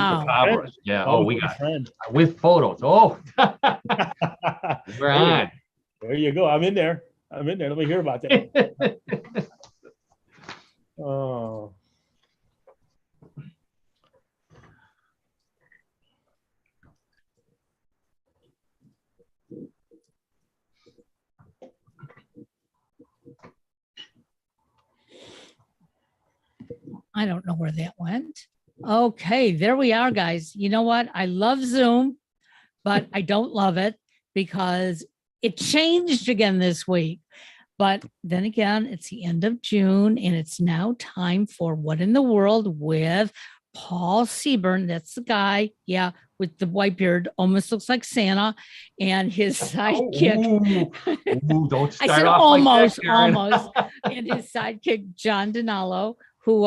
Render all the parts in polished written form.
Wow. Chupacabras. Yeah. Oh, we got friend. with photos. Oh, we're on. There you go. I'm in there. Let me hear about that. Oh. I don't know where that went. Okay, there we are, guys. You know what? I love Zoom, but I don't love it because it changed again this week. But then again, it's the end of June and it's now time for What in the World with Paul Seaburn. That's the guy, yeah, with the white beard, almost looks like Santa, and his sidekick. Ooh, don't start I said off almost, like that, Karen. almost. And his sidekick, John DiNallo, who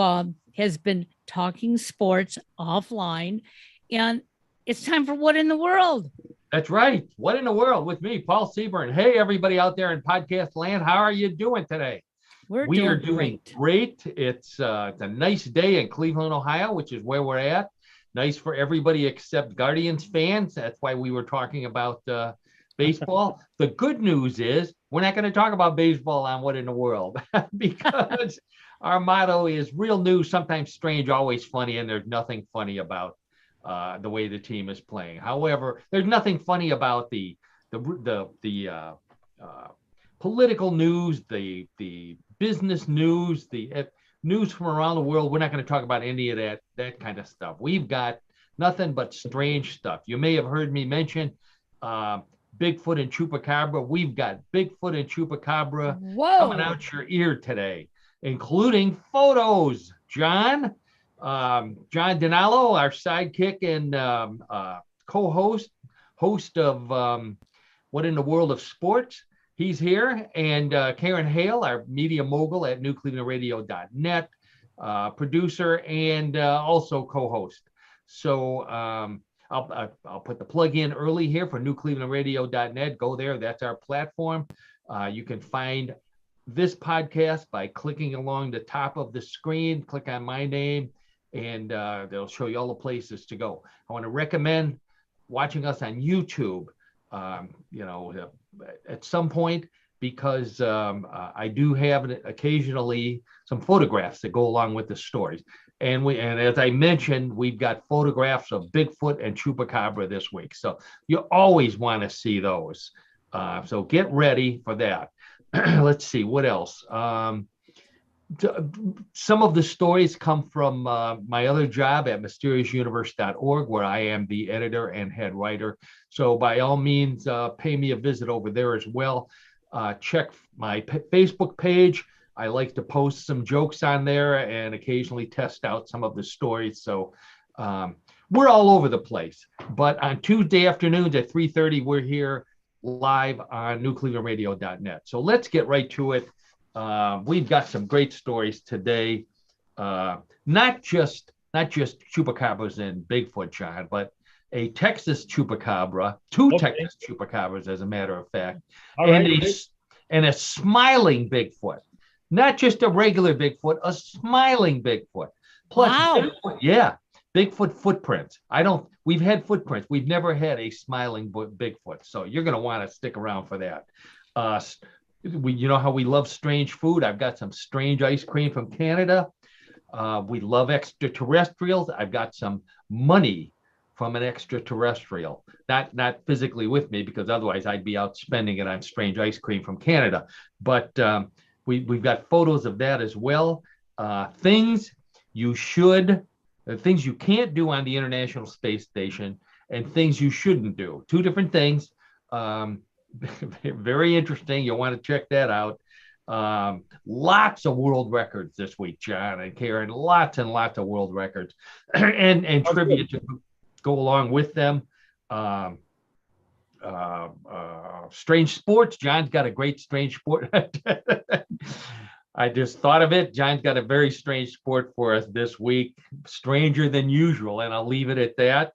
has been talking sports offline. And it's time for What in the World? That's right. What in the World with me, Paul Seaburn. Hey, everybody out there in podcast land. How are you doing today? We are doing great. It's a nice day in Cleveland, Ohio, which is where we're at. Nice for everybody except Guardians fans. That's why we were talking about baseball. The good news is we're not going to talk about baseball on What in the World because our motto is real news, sometimes strange, always funny, and there's nothing funny about the way the team is playing. However, there's nothing funny about the political news, the business news, the news from around the world. We're not going to talk about any of that kind of stuff. We've got nothing but strange stuff. You may have heard me mention Bigfoot and Chupacabra. We've got Bigfoot and Chupacabra coming out your ear today, including photos. John DiNallo, our sidekick and co-host, host of What in the World of Sports. He's here. And Karen Hale, our media mogul at newclevelandradio.net, producer and also co-host. So I'll put the plug in early here for newclevelandradio.net. Go there. That's our platform. You can find this podcast by clicking along the top of the screen. Click on my name, and they'll show you all the places to go. I want to recommend watching us on YouTube, at some point, because I do have occasionally some photographs that go along with the stories. And as I mentioned, we've got photographs of Bigfoot and Chupacabra this week. So you always want to see those. So get ready for that. Let's see, what else? Some of the stories come from my other job at mysteriousuniverse.org, where I am the editor and head writer. So by all means, pay me a visit over there as well. Check my Facebook page. I like to post some jokes on there and occasionally test out some of the stories. So we're all over the place. But on Tuesday afternoons at 3:30, we're here live on newclevelandradio.net. So let's get right to it. We've got some great stories today. Not just Chupacabras and Bigfoot, John, but a Texas Chupacabra, two Texas Chupacabras, as a matter of fact, and a smiling Bigfoot. Not just a regular Bigfoot, a smiling Bigfoot. Plus, Bigfoot footprints. We've had footprints. We've never had a smiling Bigfoot. So you're going to want to stick around for that. You know how we love strange food. I've got some strange ice cream from Canada. We love extraterrestrials. I've got some money from an extraterrestrial. Not physically with me, because otherwise I'd be out spending it on strange ice cream from Canada. But we've got photos of that as well. Things you can't do on the International Space Station, and things you shouldn't do. Two different things. Very interesting. You'll want to check that out. Lots of world records this week, John and Karen. Lots and lots of world records, and trivia to go along with them. Strange sports. John's got a great strange sport. I just thought of it. John's got a very strange sport for us this week, stranger than usual, and I'll leave it at that.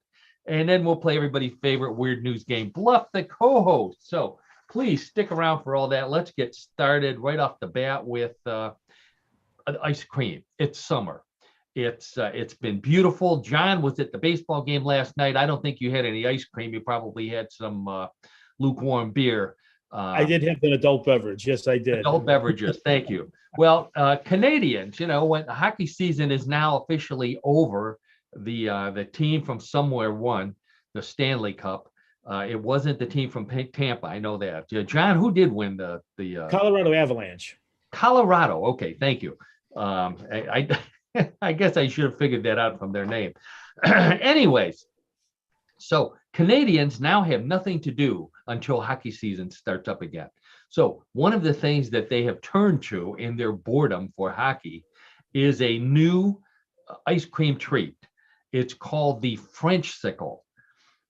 And then we'll play everybody's favorite weird news game, Bluff the co-host. So please stick around for all that. Let's get started right off the bat with ice cream. It's summer. It's been beautiful. John was at the baseball game last night. I don't think you had any ice cream. You probably had some lukewarm beer. I did have an adult beverage. Yes, I did. Adult beverages. Thank you. Well, Canadians, when hockey season is now officially over, the team from somewhere won the Stanley Cup. It wasn't the team from Tampa. I know that. John, who did win the Colorado Avalanche? Colorado. Okay, thank you. I guess I should have figured that out from their name. Anyways, so Canadians now have nothing to do until hockey season starts up again. So one of the things that they have turned to in their boredom for hockey is a new ice cream treat. It's called the French Sickle.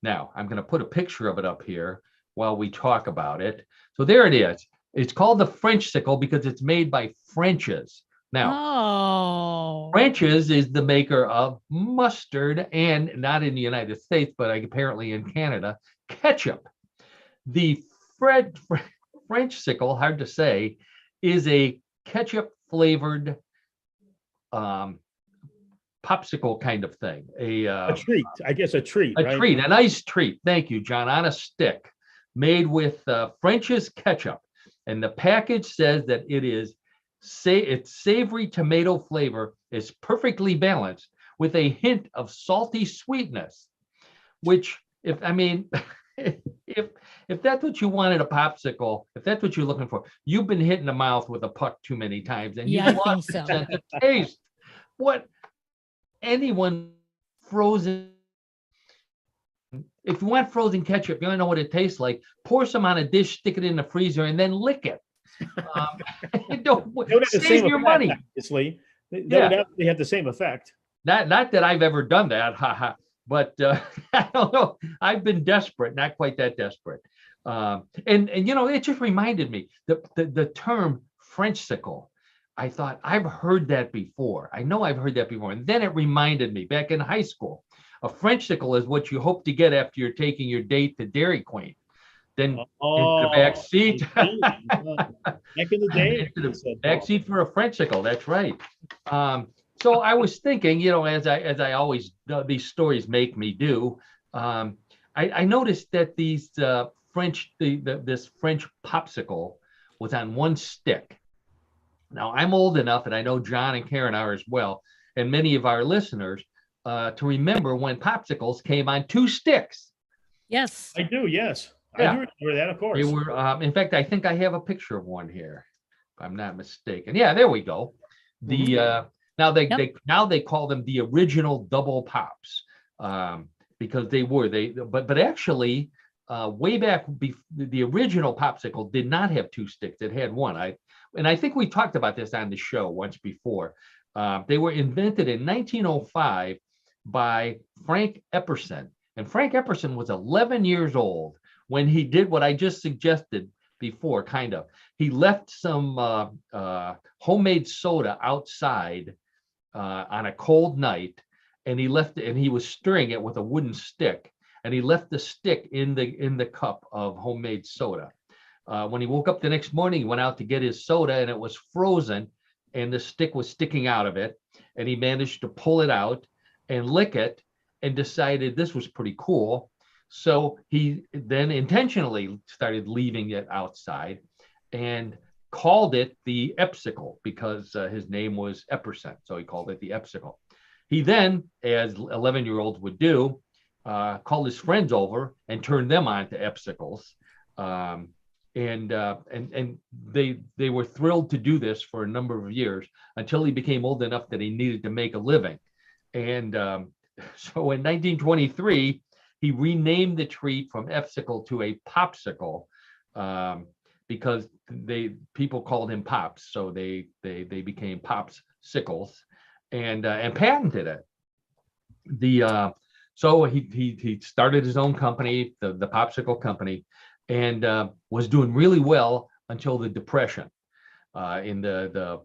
Now, I'm going to put a picture of it up here while we talk about it. So there it is. It's called the French Sickle because it's made by French's. Now, French's is the maker of mustard and, not in the United States, but apparently in Canada, ketchup. The French Sickle, hard to say, is a ketchup flavored popsicle kind of thing. A treat, I guess a treat. A treat, a nice treat. Thank you, John, on a stick, made with French's ketchup. And the package says that its savory tomato flavor is perfectly balanced with a hint of salty sweetness, which, if that's what you wanted a popsicle, if that's what you're looking for, you've been hit in the mouth with a puck too many times and you've lost the sense of taste. What anyone frozen, if you want frozen ketchup, you don't know what it tastes like, pour some on a dish, stick it in the freezer, and then lick it. Don't save your money. Obviously, they have the same effect. Not that I've ever done that, but I don't know. I've been desperate, not quite that desperate. And it just reminded me the term French Sickle. I thought I've heard that before. I know I've heard that before, and then it reminded me back in high school. A French Sickle is what you hope to get after you're taking your date to Dairy Queen. Then into the back seat. Back in the day. Into the back seat for a French Sickle. That's right. So I was thinking, as I always, these stories make me do, I noticed that these this French popsicle was on one stick. Now, I'm old enough, and I know John and Karen are as well, and many of our listeners, to remember when popsicles came on two sticks. Yes. I do, yes. Yeah. I do remember that, of course. They were, in fact, I think I have a picture of one here, if I'm not mistaken. Yeah, there we go. Now they call them the original double pops, because but actually way back the original popsicle did not have two sticks. It had one. And I think we talked about this on the show once before. They were invented in 1905 by Frank Epperson, and Frank Epperson was 11 years old when he did what I just suggested before, kind of. He left some homemade soda outside on a cold night, and he was stirring it with a wooden stick, and he left the stick in the cup of homemade soda. When he woke up the next morning, he went out to get his soda, and it was frozen, and the stick was sticking out of it, and he managed to pull it out and lick it, and decided this was pretty cool. So he then intentionally started leaving it outside and called it the Epsicle because his name was Epperson. So he called it the Epsicle. He then, as 11-year-olds would do, called his friends over and turned them on to Epsicles. And they were thrilled to do this for a number of years until he became old enough that he needed to make a living. And so in 1923, he renamed the treat from Epsicle to a popsicle because people called him Pops, so they became Pops Sickles and patented it. So he started his own company, the Popsicle Company, and was doing really well until the Depression in the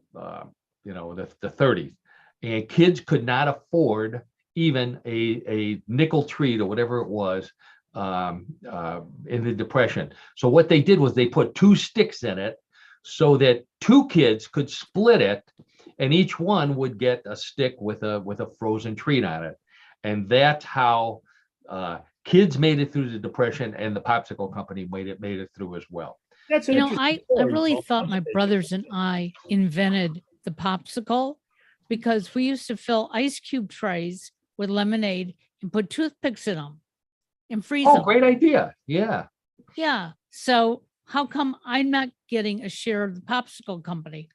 30s, and kids could not afford even a nickel treat or whatever it was in the Depression. So what they did was they put two sticks in it so that two kids could split it and each one would get a stick with a frozen treat on it. And that's how kids made it through the Depression, and the popsicle company made it through as well. That's an interesting I story, really Paul. thought my brothers and I invented the popsicle because we used to fill ice cube trays with lemonade and put toothpicks in them and freeze Oh, them. great idea. Yeah. Yeah. So how come I'm not getting a share of the popsicle company?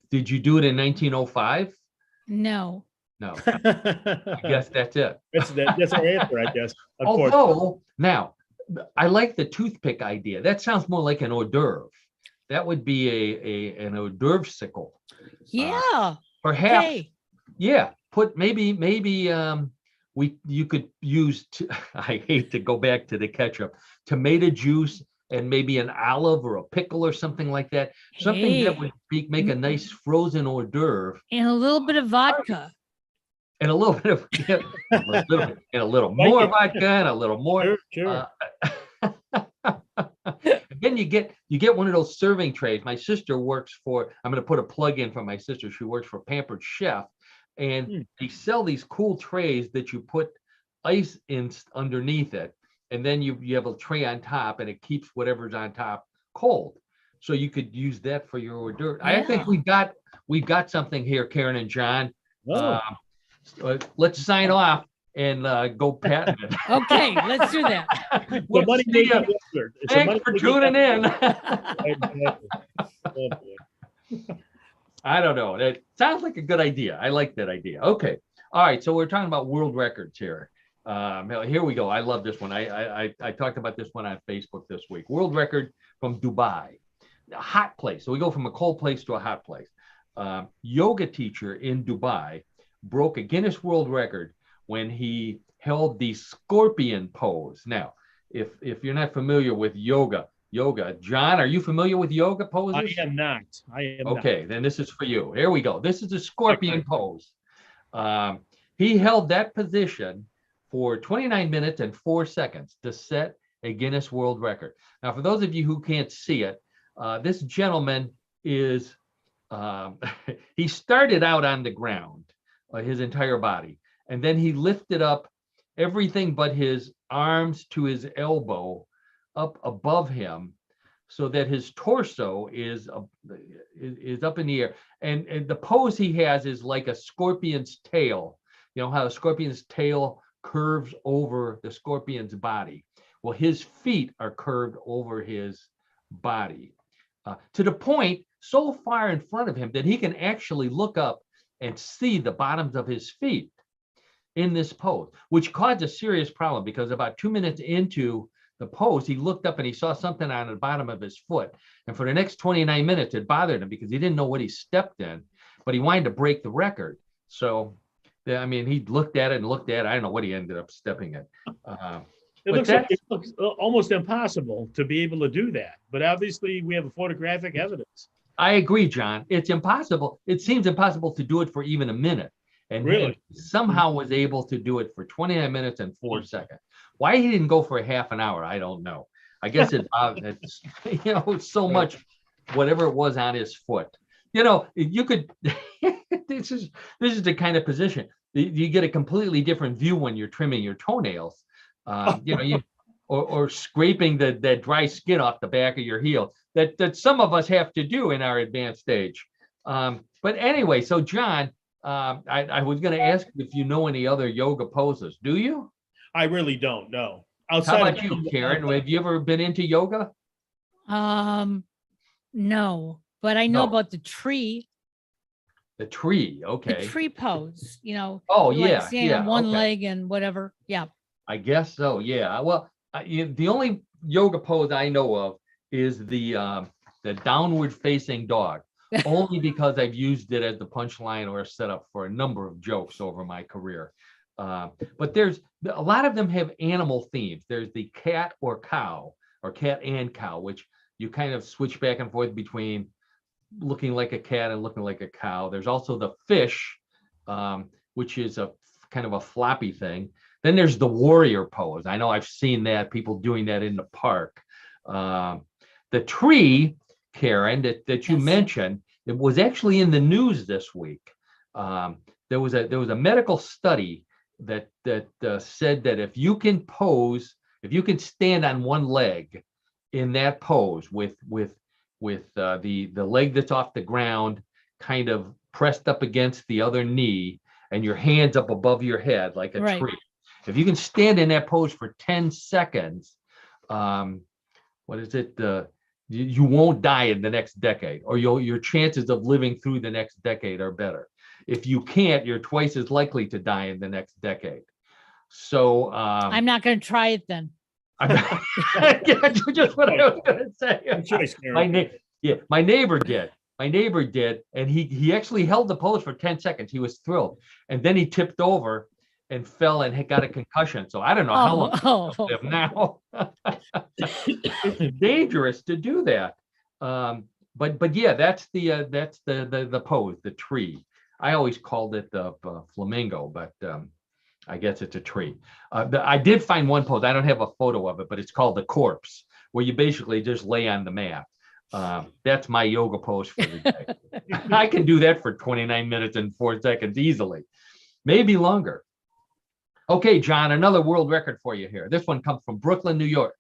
Did you do it in 1905? No. No. I guess that's it. That's our answer, I guess. Although, now, I like the toothpick idea. That sounds more like an hors d'oeuvre. That would be an hors d'oeuvre sickle. Yeah. Perhaps, Okay. yeah. Put maybe you could use. I hate to go back to the ketchup, tomato juice, and maybe an olive or a pickle or something like that. Something that would make a nice frozen hors d'oeuvre. And a little bit of vodka. And a little bit of and a little more vodka and a little more. Sure. Then you get one of those serving trays. My sister works for, I'm going to put a plug in for my sister. She works for Pampered Chef, and they sell these cool trays that you put ice in underneath it, and then you have a tray on top, and it keeps whatever's on top cold. So you could use that for your hors d'oeuvre. I think we've got something here, Karen and John. Let's sign off and go patent it. Okay, let's do that. The money making wizard. Thanks for tuning in. I don't know. It sounds like a good idea. I like that idea. Okay. All right. So we're talking about world records here. Here we go. I love this one. I talked about this one on Facebook this week. World record from Dubai. A hot place. So we go from a cold place to a hot place. Yoga teacher in Dubai broke a Guinness World Record when he held the scorpion pose. Now, if you're not familiar with yoga, John, are you familiar with yoga poses? I am not. Okay, then this is for you. Here we go. This is the scorpion pose. He held that position for 29 minutes and 4 seconds to set a Guinness World Record. Now, for those of you who can't see it, this gentleman is, he started out on the ground, his entire body, and then he lifted up everything but his arms to his elbow up above him, so that his torso is up in the air. And the pose he has is like a scorpion's tail. You know how a scorpion's tail curves over the scorpion's body? Well, his feet are curved over his body to the point so far in front of him that he can actually look up and see the bottoms of his feet in this pose, which caused a serious problem because about 2 minutes into the pose, he looked up and he saw something on the bottom of his foot. And for the next 29 minutes, it bothered him because he didn't know what he stepped in, but he wanted to break the record. So, I mean, he looked at it and looked at it. I don't know what he ended up stepping in. It looks almost impossible to be able to do that. But obviously, we have photographic evidence. I agree, John. It's impossible. It seems impossible to do it for even a minute. And really, he somehow was able to do it for 29 minutes and 4 seconds. Why he didn't go for a half an hour, I don't know. I guess it's so much, whatever it was on his foot. You could. This is the kind of position you get a completely different view when you're trimming your toenails. Or scraping that dry skin off the back of your heel that some of us have to do in our advanced stage. But anyway, so John, I was going to ask if you know any other yoga poses. Do you? I really don't know. How about you, Karen? Have you ever been into yoga? No, but I know about the tree. The tree, okay. The tree pose, Oh, like stand on one leg and whatever. Yeah. I guess so. Yeah. Well, the only yoga pose I know of is the downward facing dog, only because I've used it as the punchline or a setup for a number of jokes over my career. But there's a lot of them have animal themes. There's the cat or cow, or cat and cow, which you kind of switch back and forth between looking like a cat and looking like a cow. There's also the fish, which is a kind of a floppy thing. Then there's the warrior pose. I know I've seen that, people doing that in the park. The tree, Karen, that you mentioned, it was actually in the news this week. There was a medical study that said that if you can stand on one leg in that pose with the leg that's off the ground kind of pressed up against the other knee and your hands up above your head like a tree. If you can stand in that pose for 10 seconds, you won't die in the next decade, or your chances of living through the next decade are better. If you can't, you're twice as likely to die in the next decade. So I'm not going to try it then. Just what I was going to say. My neighbor did, and he actually held the pose for 10 seconds. He was thrilled, and then he tipped over and fell and got a concussion. So I don't know how long he'll live now. It's dangerous to do that. But yeah, that's the pose, the tree. I always called it the flamingo, but I guess it's a tree. I did find one pose. I don't have a photo of it, but it's called the corpse, where you basically just lay on the mat. That's my yoga pose for the day. I can do that for 29 minutes and 4 seconds easily, maybe longer. Okay, John, another world record for you here. This one comes from Buffalo, New York.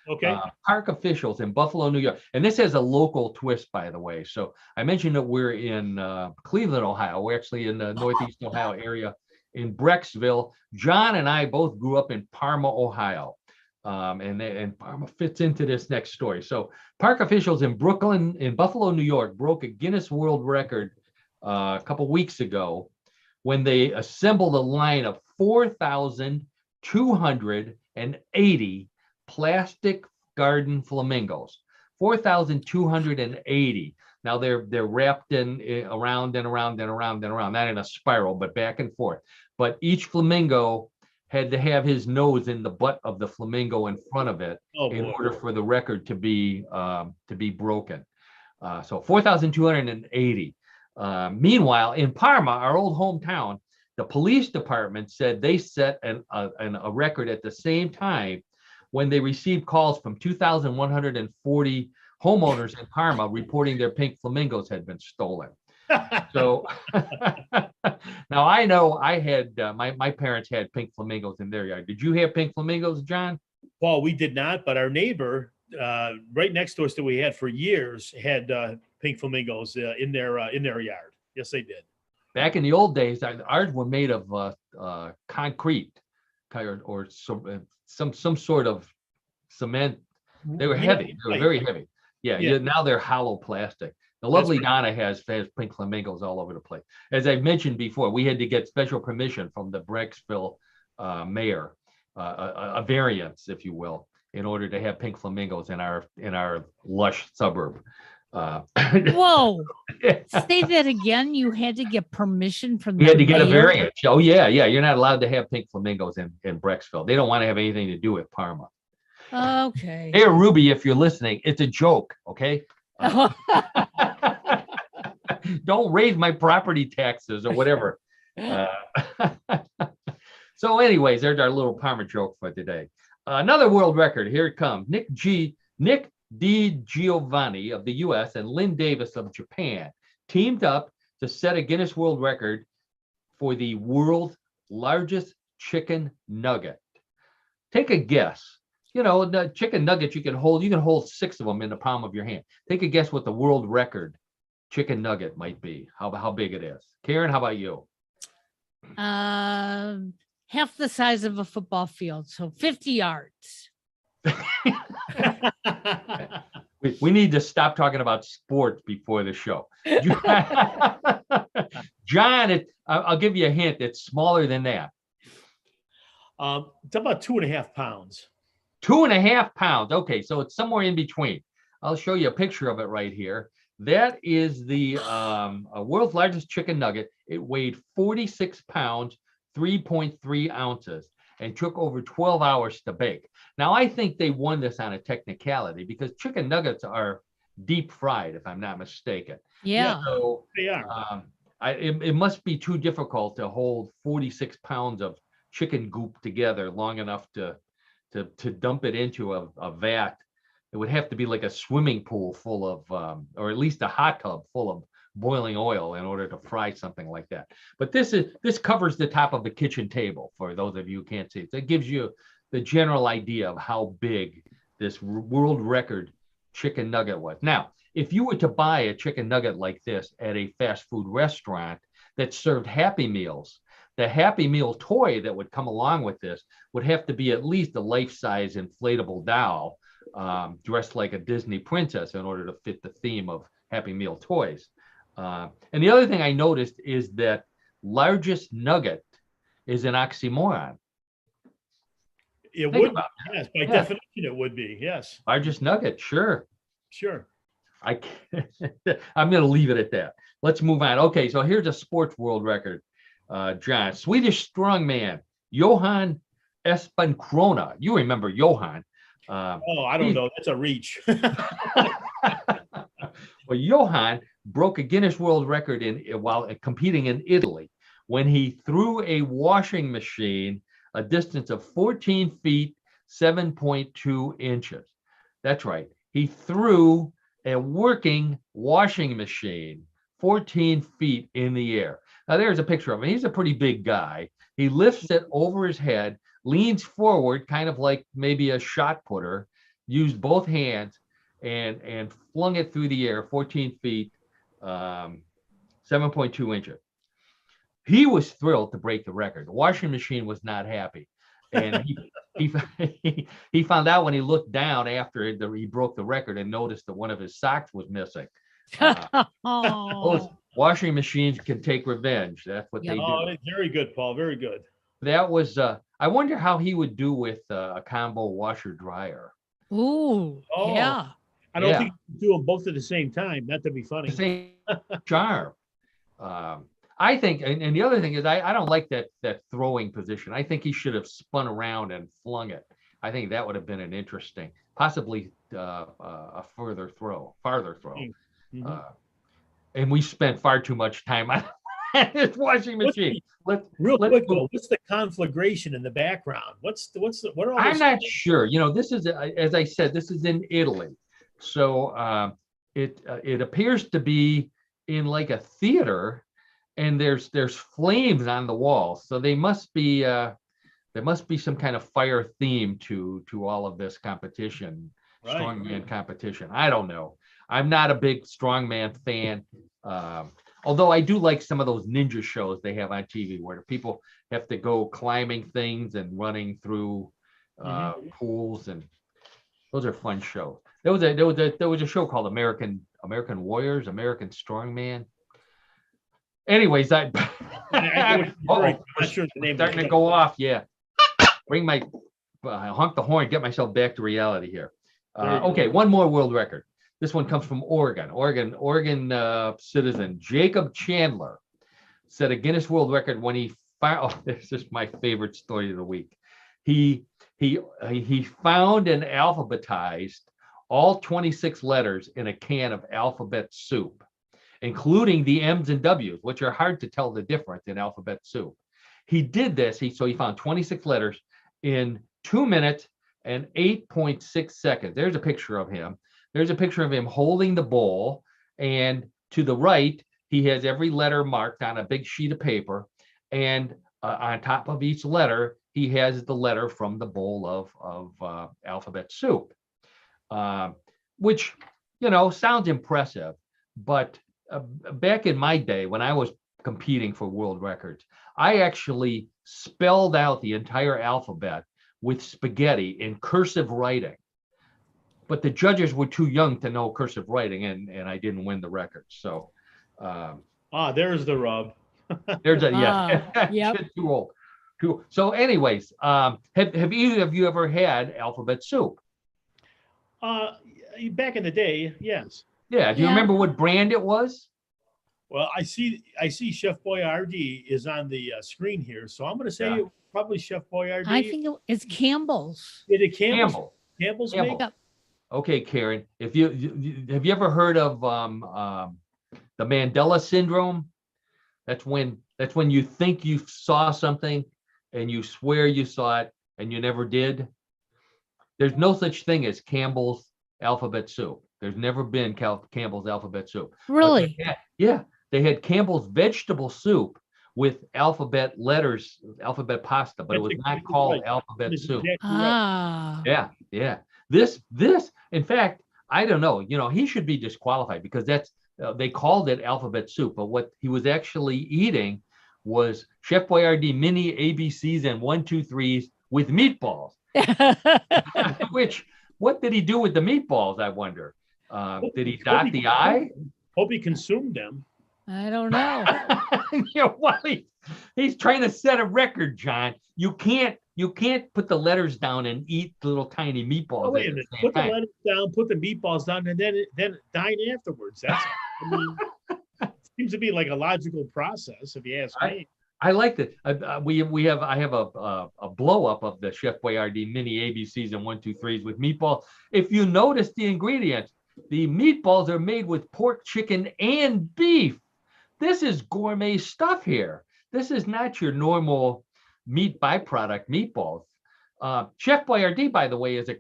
Okay. Park officials in Buffalo, New York. And this has a local twist, by the way. So I mentioned that we're in Cleveland, Ohio. We're actually in the Northeast Ohio area in Brecksville. John and I both grew up in Parma, Ohio. And Parma fits into this next story. So park officials in Buffalo, New York broke a Guinness World Record a couple weeks ago when they assembled a line of 4,280 plastic garden flamingos. 4,280. Now they're wrapped in around and around and around and around, not in a spiral, but back and forth. But each flamingo had to have his nose in the butt of the flamingo in front of it in order for the record to be broken. So 4,280. Meanwhile, in Parma, our old hometown, the police department said they set a record at the same time when they received calls from 2,140 homeowners in Parma reporting their pink flamingos had been stolen. So now I know I had my parents had pink flamingos in their yard. Did you have pink flamingos, John? Well, we did not, but our neighbor right next to us that we had for years had pink flamingos in their yard. Yes, they did. Back in the old days, ours were made of concrete or some sort of cement. They were heavy. They were very heavy. Yeah. Now they're hollow plastic. The lovely Donna has pink flamingos all over the place. As I've mentioned before, we had to get special permission from the Brecksville mayor, a variance, if you will, in order to have pink flamingos in our lush suburb. Whoa! Say that again. You had to get permission from the mayor? You had to get a mayor? variance. Oh yeah. You're not allowed to have pink flamingos in Brecksville. They don't want to have anything to do with Parma. Okay. Hey, Ruby, if you're listening, it's a joke. Okay. Don't raise my property taxes or whatever. So anyways, there's our little Parma joke for today. Another world record. Here it comes. Nick DiGiovanni of the US and Lynn Davis of Japan teamed up to set a Guinness World Record for the world's largest chicken nugget. Take a guess. You know, the chicken nuggets you can hold 6 of them in the palm of your hand. Take a guess what the world record chicken nugget might be. How big it is. Karen, how about you? Half the size of a football field, so 50 yards. We need to stop talking about sports before the show. John, I'll give you a hint. It's smaller than that. It's about 2.5 pounds. 2.5 pounds. Okay, so it's somewhere in between. I'll show you a picture of it right here. That is the world's largest chicken nugget. It weighed 46 pounds, 3.3 ounces, and took over 12 hours to bake. Now, I think they won this on a technicality because chicken nuggets are deep fried, if I'm not mistaken. Yeah. So they are. It must be too difficult to hold 46 pounds of chicken goop together long enough to dump it into a vat it would have to be like a swimming pool full of, or at least a hot tub full of boiling oil in order to fry something like that. But this covers the top of the kitchen table for those of you who can't see it. That gives you the general idea of how big this world record chicken nugget was. Now, if you were to buy a chicken nugget like this at a fast food restaurant that served Happy Meals, the Happy Meal toy that would come along with this would have to be at least a life-size inflatable doll dressed like a Disney princess in order to fit the theme of Happy Meal toys. And the other thing I noticed is that largest nugget is an oxymoron. It Think would, about yes, by definition, it would be, yes. Largest nugget, sure. Sure. I'm going to leave it at that. Let's move on. Okay, so here's a sports world record, John. Swedish strongman, Johan Espenkrona. You remember Johan. Oh, I don't know. That's a reach. Well, Johan broke a Guinness World Record while competing in Italy when he threw a washing machine a distance of 14 feet, 7.2 inches. That's right. He threw a working washing machine 14 feet in the air. Now, there's a picture of him. He's a pretty big guy. He lifts it over his head, leans forward, kind of like maybe a shot putter, used both hands, and flung it through the air 14 feet, 7.2 inches. He was thrilled to break the record. The washing machine was not happy. And he found out when he looked down after he broke the record and noticed that one of his socks was missing. Those washing machines can take revenge. That's what they do. Oh, very good, Paul. Very good. That was, I wonder how he would do with a combo washer dryer. Ooh, Oh. yeah. I don't think you can do them both at the same time. Not to be funny. The same charm. I think, and the other thing is, I don't like that throwing position. I think he should have spun around and flung it. I think that would have been an interesting, possibly a farther throw. Mm-hmm. And we spent far too much time on this washing machine. Real quick though, what's the conflagration in the background? What are all I'm those not things? sure. This is, as I said, this is in Italy. So it appears to be in like a theater, and there's flames on the wall. So there must be some kind of fire theme to all of this competition, Right. strongman competition. I don't know. I'm not a big strongman fan. Although I do like some of those ninja shows they have on TV where people have to go climbing things and running through pools, and those are fun shows. There was a show called American Warriors, American Strongman. Anyways, I'm not sure the name. starting to go off. Yeah, bring my honk the horn, get myself back to reality here. Okay, one more world record. This one comes from Oregon citizen Jacob Chandler set a Guinness World Record when he found. Oh, this is my favorite story of the week. He found and alphabetized all 26 letters in a can of alphabet soup, including the M's and W's, which are hard to tell the difference in alphabet soup. He did this. He found 26 letters in 2 minutes and 8.6 seconds. There's a picture of him. There's a picture of him holding the bowl, and to the right, he has every letter marked on a big sheet of paper, and on top of each letter, he has the letter from the bowl of alphabet soup, which, sounds impressive. But back in my day, when I was competing for world records, I actually spelled out the entire alphabet with spaghetti in cursive writing. But the judges were too young to know cursive writing, and I didn't win the record. So There's the rub. there's a Yep. too old. So anyways, have either of you ever had alphabet soup? Back in the day, yes. Yeah. Do you Yeah. remember what brand it was? Well, I see Chef Boyardee is on the screen here, so I'm going to say probably Chef Boyardee. I think it's Campbell's. Is it Campbell's? Campbell. Campbell's Campbell. make? Okay, Karen. Have you ever heard of the Mandela Syndrome? That's when you think you saw something and you swear you saw it and you never did. There's no such thing as Campbell's alphabet soup. There's never been Campbell's alphabet soup. Really? Yeah, they had Campbell's vegetable soup with alphabet letters, alphabet pasta, but it was not called alphabet soup. Ah. Yeah. This, in fact, I don't know. He should be disqualified because they called it alphabet soup, but what he was actually eating was Chef Boyardee mini ABCs and 1, 2, 3s with meatballs. What did he do with the meatballs? I wonder. Did he dot the I? Hope he consumed them. I don't know. He's trying to set a record, John. You can't put the letters down and eat little tiny meatballs. Oh, wait a minute. Put the letters down, put the meatballs down, and then dine afterwards. That's seems to be like a logical process, if you ask me. I liked it. I have a blow up of the Chef Boyardee mini ABCs and 1, 2, 3s with meatballs. If you notice the ingredients, the meatballs are made with pork, chicken, and beef. This is gourmet stuff here. This is not your normal meat byproduct meatballs. Chef Boyardee, by the way, is was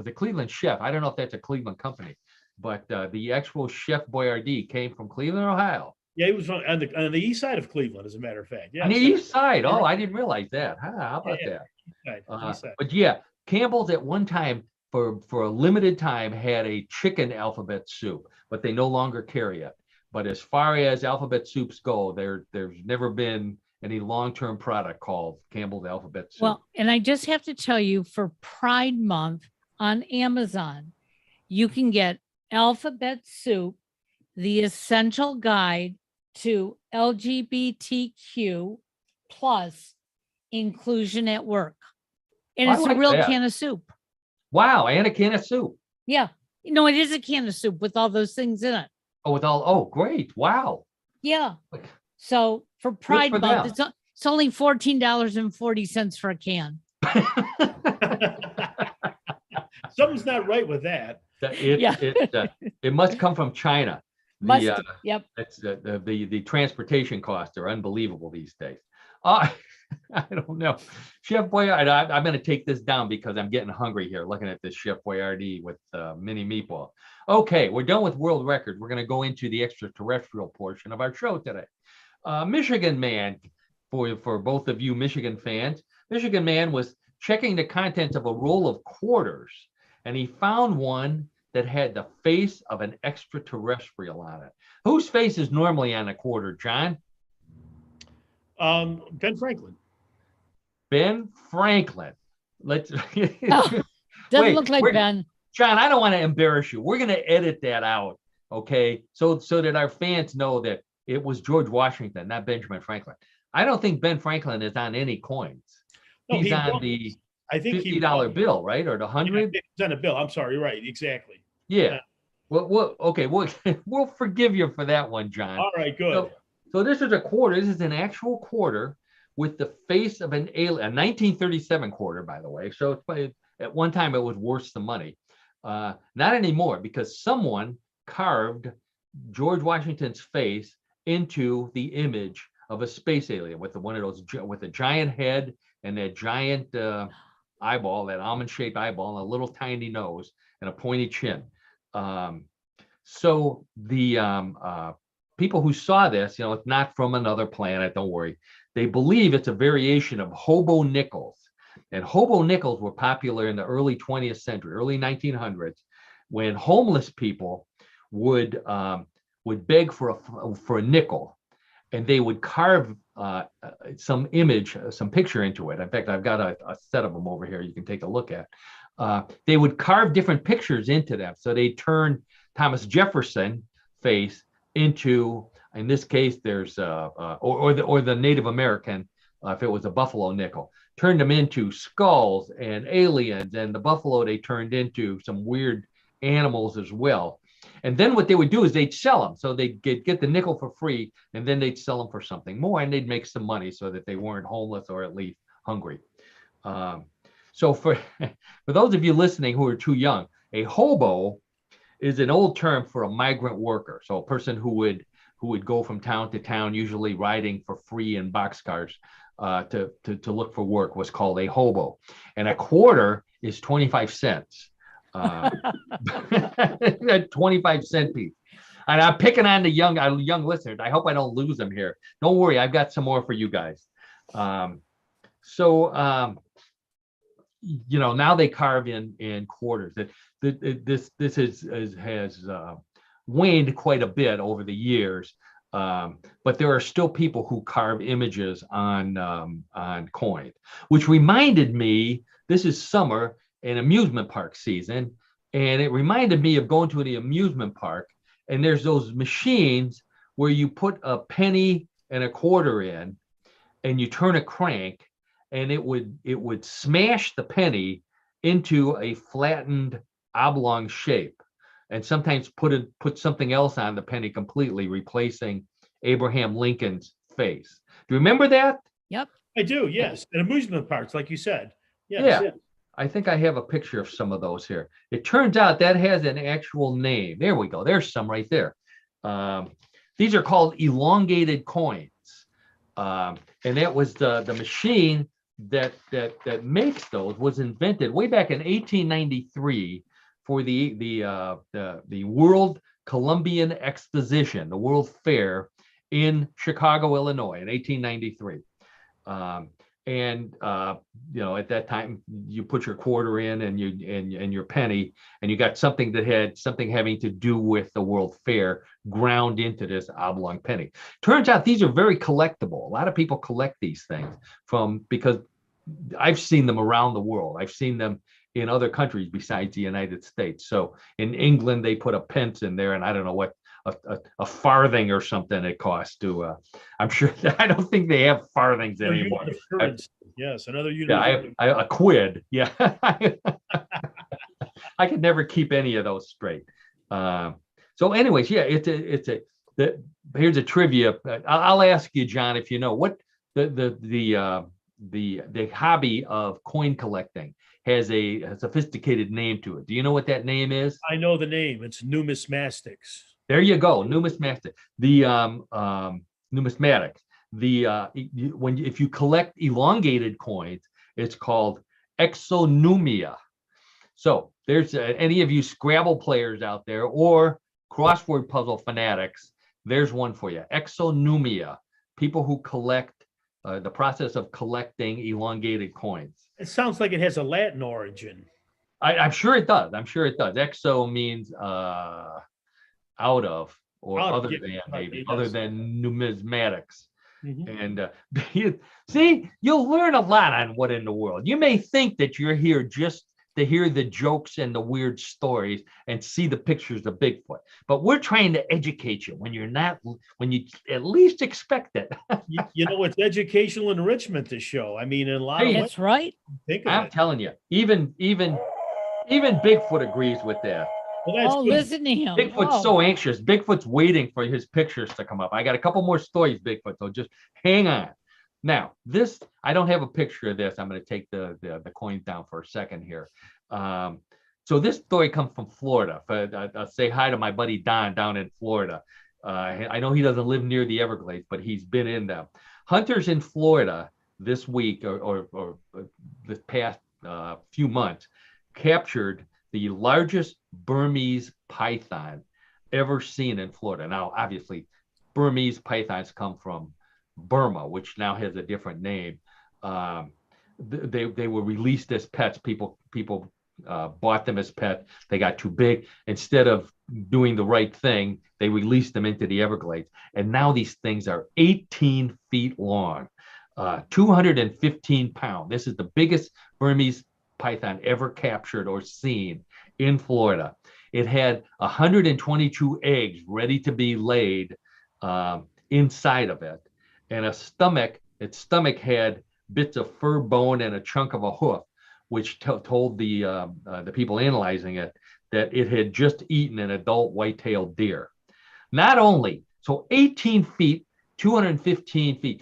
a Cleveland chef. I don't know if that's a Cleveland company, but the actual Chef Boyardee came from Cleveland, Ohio. Yeah, he was on the east side of Cleveland, as a matter of fact. Yeah, on the east side. Oh, I didn't realize that. How about that? East side. But yeah, Campbell's at one time for a limited time had a chicken alphabet soup, but they no longer carry it. But as far as alphabet soups go, there's never been any long-term product called Campbell's alphabet soup. Well, and I just have to tell you, for Pride Month on Amazon, you can get alphabet soup, the essential guide to LGBTQ plus inclusion at work. And it's a real can of soup. Wow, and a can of soup. Yeah. No, it is a can of soup with all those things in it. Oh, great. Wow. Yeah. So for Pride Month, it's only $14.40 for a can. Something's not right with that. It must come from China. Yep. That's the transportation costs are unbelievable these days. I don't know. Chef Boyardee, I'm going to take this down because I'm getting hungry here looking at this Chef Boyardee with mini meatball. Okay, we're done with world record. We're going to go into the extraterrestrial portion of our show today. Michigan man, for both of you Michigan fans, Michigan man was checking the contents of a roll of quarters, and he found one that had the face of an extraterrestrial on it. Whose face is normally on a quarter, John? Ben Franklin. Ben Franklin. Doesn't look like Ben. John, I don't want to embarrass you. We're going to edit that out, okay? So that our fans know that it was George Washington, not Benjamin Franklin. I don't think Ben Franklin is on any coins. No, he's on the $50 bill, right? Or the 100? Yeah, he's on a bill. I'm sorry, you're right. Exactly. Yeah. Well, okay. We'll forgive you for that one, John. All right, good. So this is a quarter. This is an actual quarter with the face of an alien, a 1937 quarter, by the way. So at one time it was worth some money. Not anymore, because someone carved George Washington's face into the image of a space alien with one of those with a giant head and that giant eyeball, that almond-shaped eyeball, and a little tiny nose and a pointy chin. So the people who saw this, it's not from another planet. Don't worry. They believe it's a variation of Hobo Nickels. And Hobo Nickels were popular in the early 20th century, early 1900s, when homeless people would beg for a nickel, and they would carve some image, some picture into it. In fact, I've got a set of them over here you can take a look at. They would carve different pictures into them. So they turn Thomas Jefferson face into, in this case, there's or the Native American, if it was a buffalo nickel, turned them into skulls and aliens, and the buffalo they turned into some weird animals as well. And then what they would do is they'd sell them. So they'd get the nickel for free, and then they'd sell them for something more, and they'd make some money so that they weren't homeless or at least hungry. So for those of you listening who are too young, a hobo is an old term for a migrant worker. So a person who would go from town to town, usually riding for free in boxcars to look for work, was called a hobo. And a quarter is 25 cents. That 25-cent piece. And I'm picking on the young listeners. I hope I don't lose them here. Don't worry, I've got some more for you guys. Now they carve in quarters. This has waned quite a bit over the years, but there are still people who carve images on coins, which reminded me. This is summer and amusement park season, and it reminded me of going to the amusement park. And there's those machines where you put a penny and a quarter in, and you turn a crank, and it would smash the penny into a flattened oblong shape, and sometimes put something else on the penny completely, replacing Abraham Lincoln's face. Do you remember that? Yep. I do, yes. And amusement parks, like you said. Yes. Yeah. I think I have a picture of some of those here. It turns out that has an actual name. There we go. There's some right there. These are called elongated coins. And that was the machine that makes those was invented way back in 1893 for the World Columbian Exposition, the World Fair in Chicago, Illinois, in 1893. At that time, you put your quarter in and your penny, and you got something that had something having to do with the World Fair ground into this oblong penny. Turns out these are very collectible. A lot of people collect these things because I've seen them around the world. I've seen them in other countries besides the United States. So in England, they put a pence in there, and I don't know what a farthing or something it costs to. I'm sure. I don't think they have farthings anymore. Yes, another unit. Yeah, a quid. Yeah, I could never keep any of those straight. So, anyways, yeah, here's a trivia. I'll ask you, John, if you know what the hobby of coin collecting has a sophisticated name to it. Do you know what that name is? I know the name. It's numismatics. There you go, numismatics. Numismatics. If you collect elongated coins, it's called exonumia. So there's any of you Scrabble players out there or crossword puzzle fanatics, there's one for you. Exonumia. People who collect the process of collecting elongated coins. It sounds like it has a Latin origin. I'm sure it does. Exo means out of, or other than, maybe other than numismatics. Mm-hmm. And see, you'll learn a lot on what in the world. You may think that you're here just to hear the jokes and the weird stories and see the pictures of Bigfoot, but we're trying to educate you when you at least expect it. It's educational enrichment, this show. I mean, in a lot of ways. That's right. I'm telling you, even Bigfoot agrees with that. Well, listen to him. Bigfoot's so anxious. Bigfoot's waiting for his pictures to come up. I got a couple more stories, Bigfoot, so just hang on. Now, I don't have a picture of this. I'm going to take the coins down for a second here. So this story comes from Florida. I'll say hi to my buddy Don down in Florida. I know he doesn't live near the Everglades, but he's been in them. Hunters in Florida this week or this past few months captured the largest Burmese python ever seen in Florida. Now, obviously, Burmese pythons come from Burma, which now has a different name. They were released as pets. People bought them as pets. They got too big. Instead of doing the right thing, they released them into the Everglades. And now these things are 18 feet long, 215 pounds. This is the biggest Burmese python ever captured or seen in Florida. It had 122 eggs ready to be laid inside of it, and its stomach had bits of fur bone and a chunk of a hoof, which told the people analyzing it that it had just eaten an adult white-tailed deer. Not only, so 18 feet, 215 feet.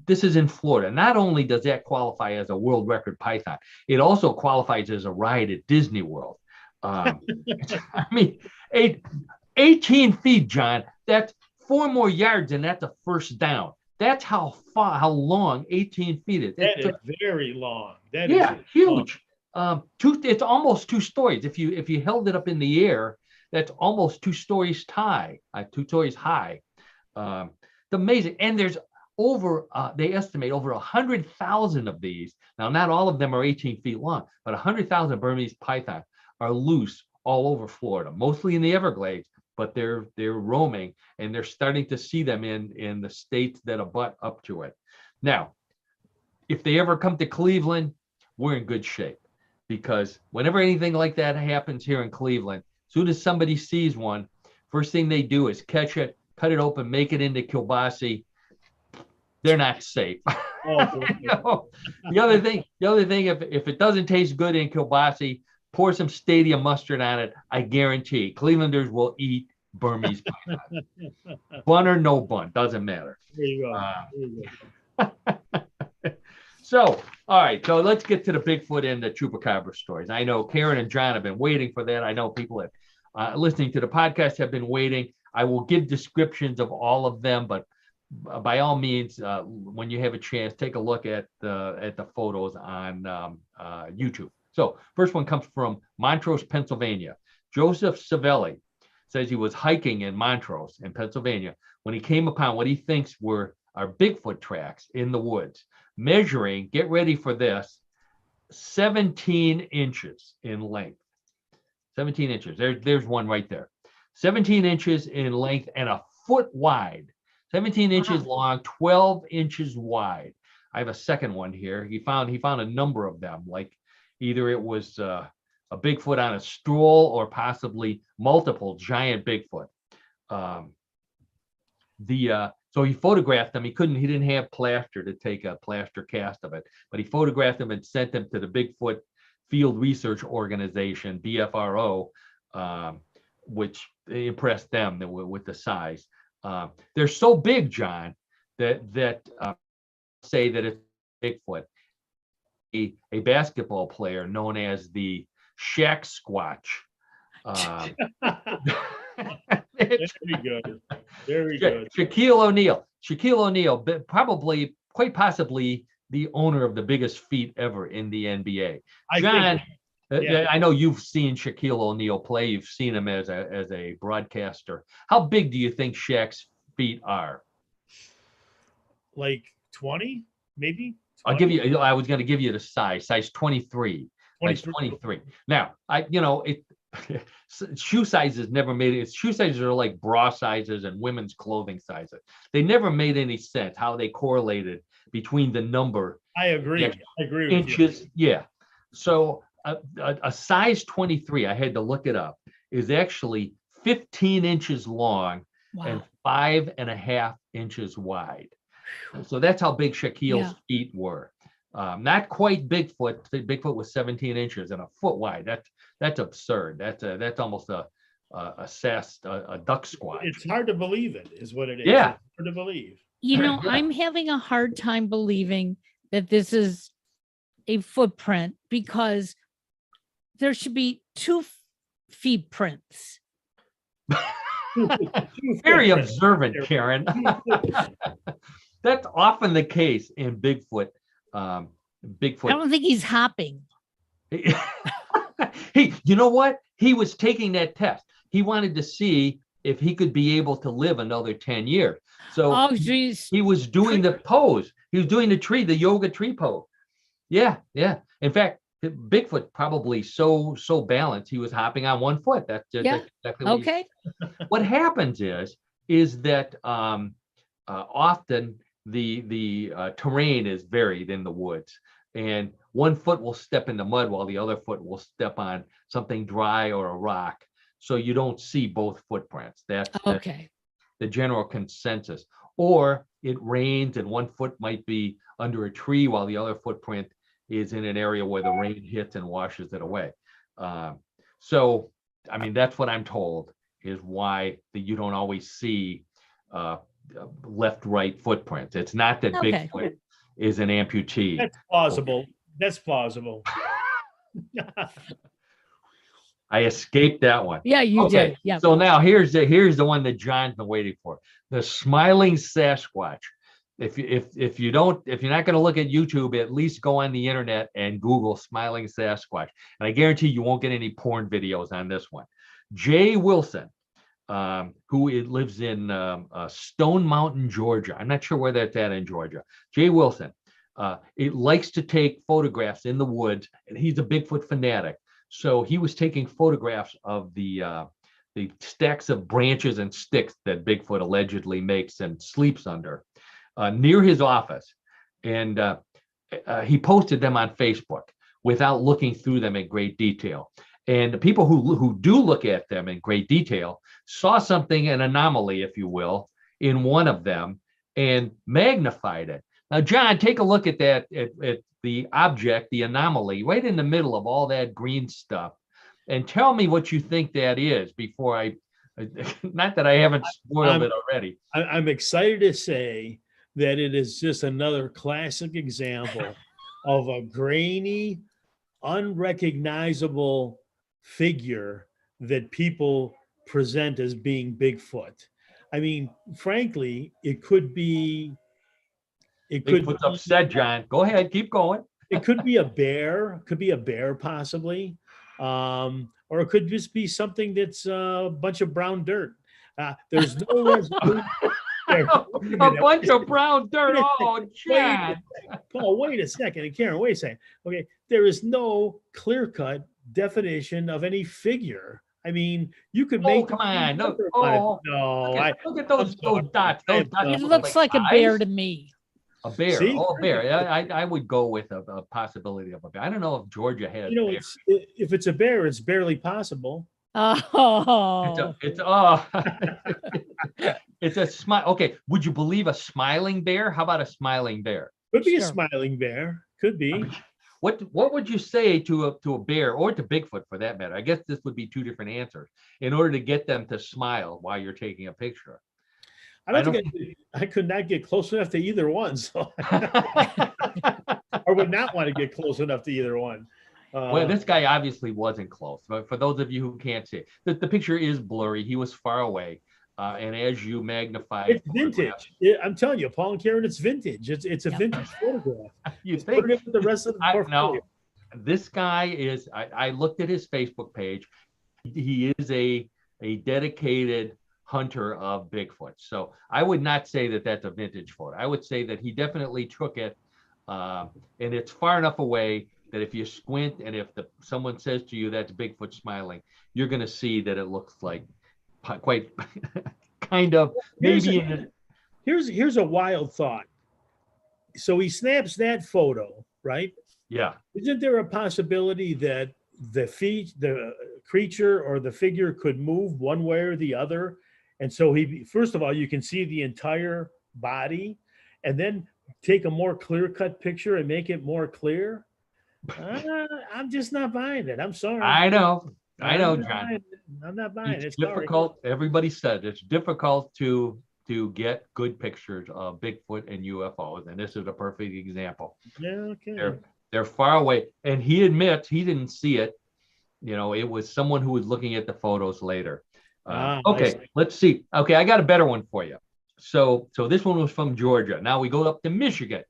This is in Florida. Not only does that qualify as a world record python, it also qualifies as a ride at Disney World. I mean, 18 feet, John. That's 4 more yards, and that's a first down. That's how long 18 feet is. That is very long. Huge. It's almost 2 stories. If you held it up in the air, that's almost 2 stories high. 2 stories high. It's amazing. And there's they estimate over 100,000 of these. Now, not all of them are 18 feet long, but 100,000 Burmese pythons are loose all over Florida, mostly in the Everglades, but they're roaming, and they're starting to see them in the states that abut up to it. Now, if they ever come to Cleveland, we're in good shape, because whenever anything like that happens here in Cleveland, as soon as somebody sees one, first thing they do is catch it, cut it open, make it into kielbasa. They're not safe. No. The other thing, if it doesn't taste good in kielbasa, pour some stadium mustard on it. I guarantee Clevelanders will eat Burmese python. Bun or no bun, doesn't matter. There you go. There you go. So, all right. So let's get to the Bigfoot and the Chupacabra stories. I know Karen and John have been waiting for that. I know people that listening to the podcast have been waiting. I will give descriptions of all of them, but by all means, when you have a chance, take a look at the photos on YouTube. So first one comes from Montrose, Pennsylvania. Joseph Savelli says he was hiking in Montrose in Pennsylvania when he came upon what he thinks are Bigfoot tracks in the woods, measuring, get ready for this, 17 inches in length. 17 inches. There's one right there. 17 inches in length and a foot wide. 17 inches long, 12 inches wide. I have a second one here. He found a number of them, like either it was a Bigfoot on a stroll or possibly multiple giant Bigfoot. So he photographed them. He didn't have plaster to take a plaster cast of it, but he photographed them and sent them to the Bigfoot Field Research Organization, BFRO, which impressed them with the size. They're so big, John, that say that it's Bigfoot. A basketball player known as the Shaq Squatch. Very good. Very good. Shaquille O'Neal, probably, quite possibly, the owner of the biggest feet ever in the NBA. John, I know you've seen Shaquille O'Neal play. You've seen him as a broadcaster. How big do you think Shaq's feet are? Like 20, maybe? 20? I was going to give you the size 23. Size 23. Now, shoe sizes never made it. Shoe sizes are like bra sizes and women's clothing sizes. They never made any sense how they correlated between the number. I agree. With inches. You. Yeah. So a size 23, I had to look it up, is actually 15 inches long and 5.5 inches wide. So that's how big Shaquille's feet were. Not quite Bigfoot. Bigfoot was 17 inches and a foot wide. That's absurd. That's almost a duck squat. It's hard to believe it, is what it is. Yeah. It's hard to believe. I'm having a hard time believing that this is a footprint, because there should be 2 feet prints. Very observant, Karen. That's often the case in Bigfoot. I don't think he's hopping. Hey, you know what? He was taking that test. He wanted to see if he could be able to live another 10 years. So he was doing the pose. He was doing the yoga tree pose. Yeah. In fact, Bigfoot probably so balanced, he was hopping on one foot. That's exactly what what happens is that often the terrain is varied in the woods, and one foot will step in the mud while the other foot will step on something dry or a rock. So you don't see both footprints. That's the general consensus. Or it rains and one foot might be under a tree while the other footprint is in an area where the rain hits and washes it away. So, I mean, that's what I'm told is why you don't always see left-right footprints. It's not that Bigfoot is an amputee. That's plausible. That's plausible. I escaped that one. Yeah, you did. Yeah. So now here's the one that John's been waiting for. The Smiling Sasquatch. if you're not going to look at YouTube, at least go on the internet and Google Smiling Sasquatch, and I guarantee you won't get any porn videos on this one. Jay Wilson, who lives in Stone Mountain, Georgia. I'm not sure where that's at in Georgia. Jay Wilson, it likes to take photographs in the woods, and he's a Bigfoot fanatic. So he was taking photographs of the stacks of branches and sticks that Bigfoot allegedly makes and sleeps under near his office. And he posted them on Facebook without looking through them in great detail. And the people who do look at them in great detail saw something, an anomaly, if you will, in one of them and magnified it. Now, John, take a look at that, at the object, the anomaly, right in the middle of all that green stuff, and tell me what you think that is before not that I haven't spoiled it already. I'm excited to say that it is just another classic example of a grainy, unrecognizable figure that people present as being Bigfoot. I mean, frankly, it could be. Bigfoot's upset, John. Go ahead, keep going. It could be a bear. Could be a bear, possibly, or it could just be something that's a bunch of brown dirt. There's no resolution. A bunch of brown dirt. Oh, John. Paul, wait a second. And Karen, wait a second. Okay, there is no clear-cut definition of any figure. I mean, you could make. Oh, come on. No. Look at those dots. Those dots. It looks like a bear to me. A bear. See? Oh, a bear. I would go with a possibility of a bear. I don't know if Georgia has. You know, if it's a bear, it's barely possible. Oh. It's a smile. Okay. Would you believe a smiling bear? How about a smiling bear? Could be a smiling bear. Could be. What would you say to a bear, or to Bigfoot for that matter? I guess this would be two different answers in order to get them to smile while you're taking a picture. I could not get close enough to either one, so I would not want to get close enough to either one. Well, this guy obviously wasn't close. But for those of you who can't see it, the picture is blurry. He was far away, and as you magnify, it's vintage. I'm telling you, Paul and Karen, it's vintage. It's a vintage photograph. You think put it with the rest of the portfolio. No, this guy is. I looked at his Facebook page. He is a dedicated hunter of Bigfoot. So I would not say that that's a vintage photo. I would say that he definitely took it, and it's far enough away that if you squint and if someone says to you that's Bigfoot smiling, you're going to see that it looks like quite kind of maybe. Here's a wild thought. So he snaps that photo, right? Yeah. Isn't there a possibility that the creature or the figure could move one way or the other? And so first of all, you can see the entire body, and then take a more clear-cut picture and make it more clear. I'm just not buying it. I'm sorry. I know, John. I'm not buying it. It's difficult. Sorry. Everybody said it's difficult to get good pictures of Bigfoot and UFOs, and this is a perfect example. Yeah, okay. They're far away, and he admits he didn't see it. You know, it was someone who was looking at the photos later. Okay, let's see. Okay, I got a better one for you. So this one was from Georgia. Now we go up to Michigan,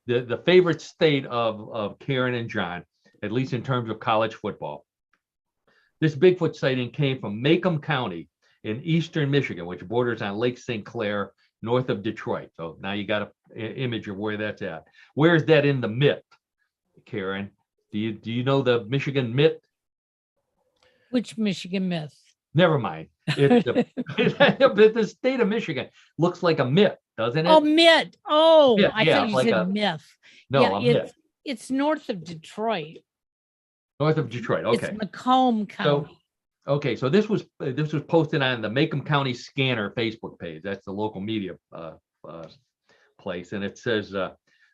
the favorite state of Karen and John, at least in terms of college football. This Bigfoot sighting came from Macomb County in eastern Michigan, which borders on Lake St. Clair, north of Detroit. So now you got an image of where that's at. Where is that in the myth, Karen? Do you know the Michigan myth? Which Michigan myth? Never mind. The state of Michigan looks like a myth, doesn't it? Oh, myth. Oh, myth, I thought you said myth. No, a myth. It's north of Detroit. North of Detroit. Okay. It's Macomb County. So this was posted on the Macomb County Scanner Facebook page. That's the local media place, and it says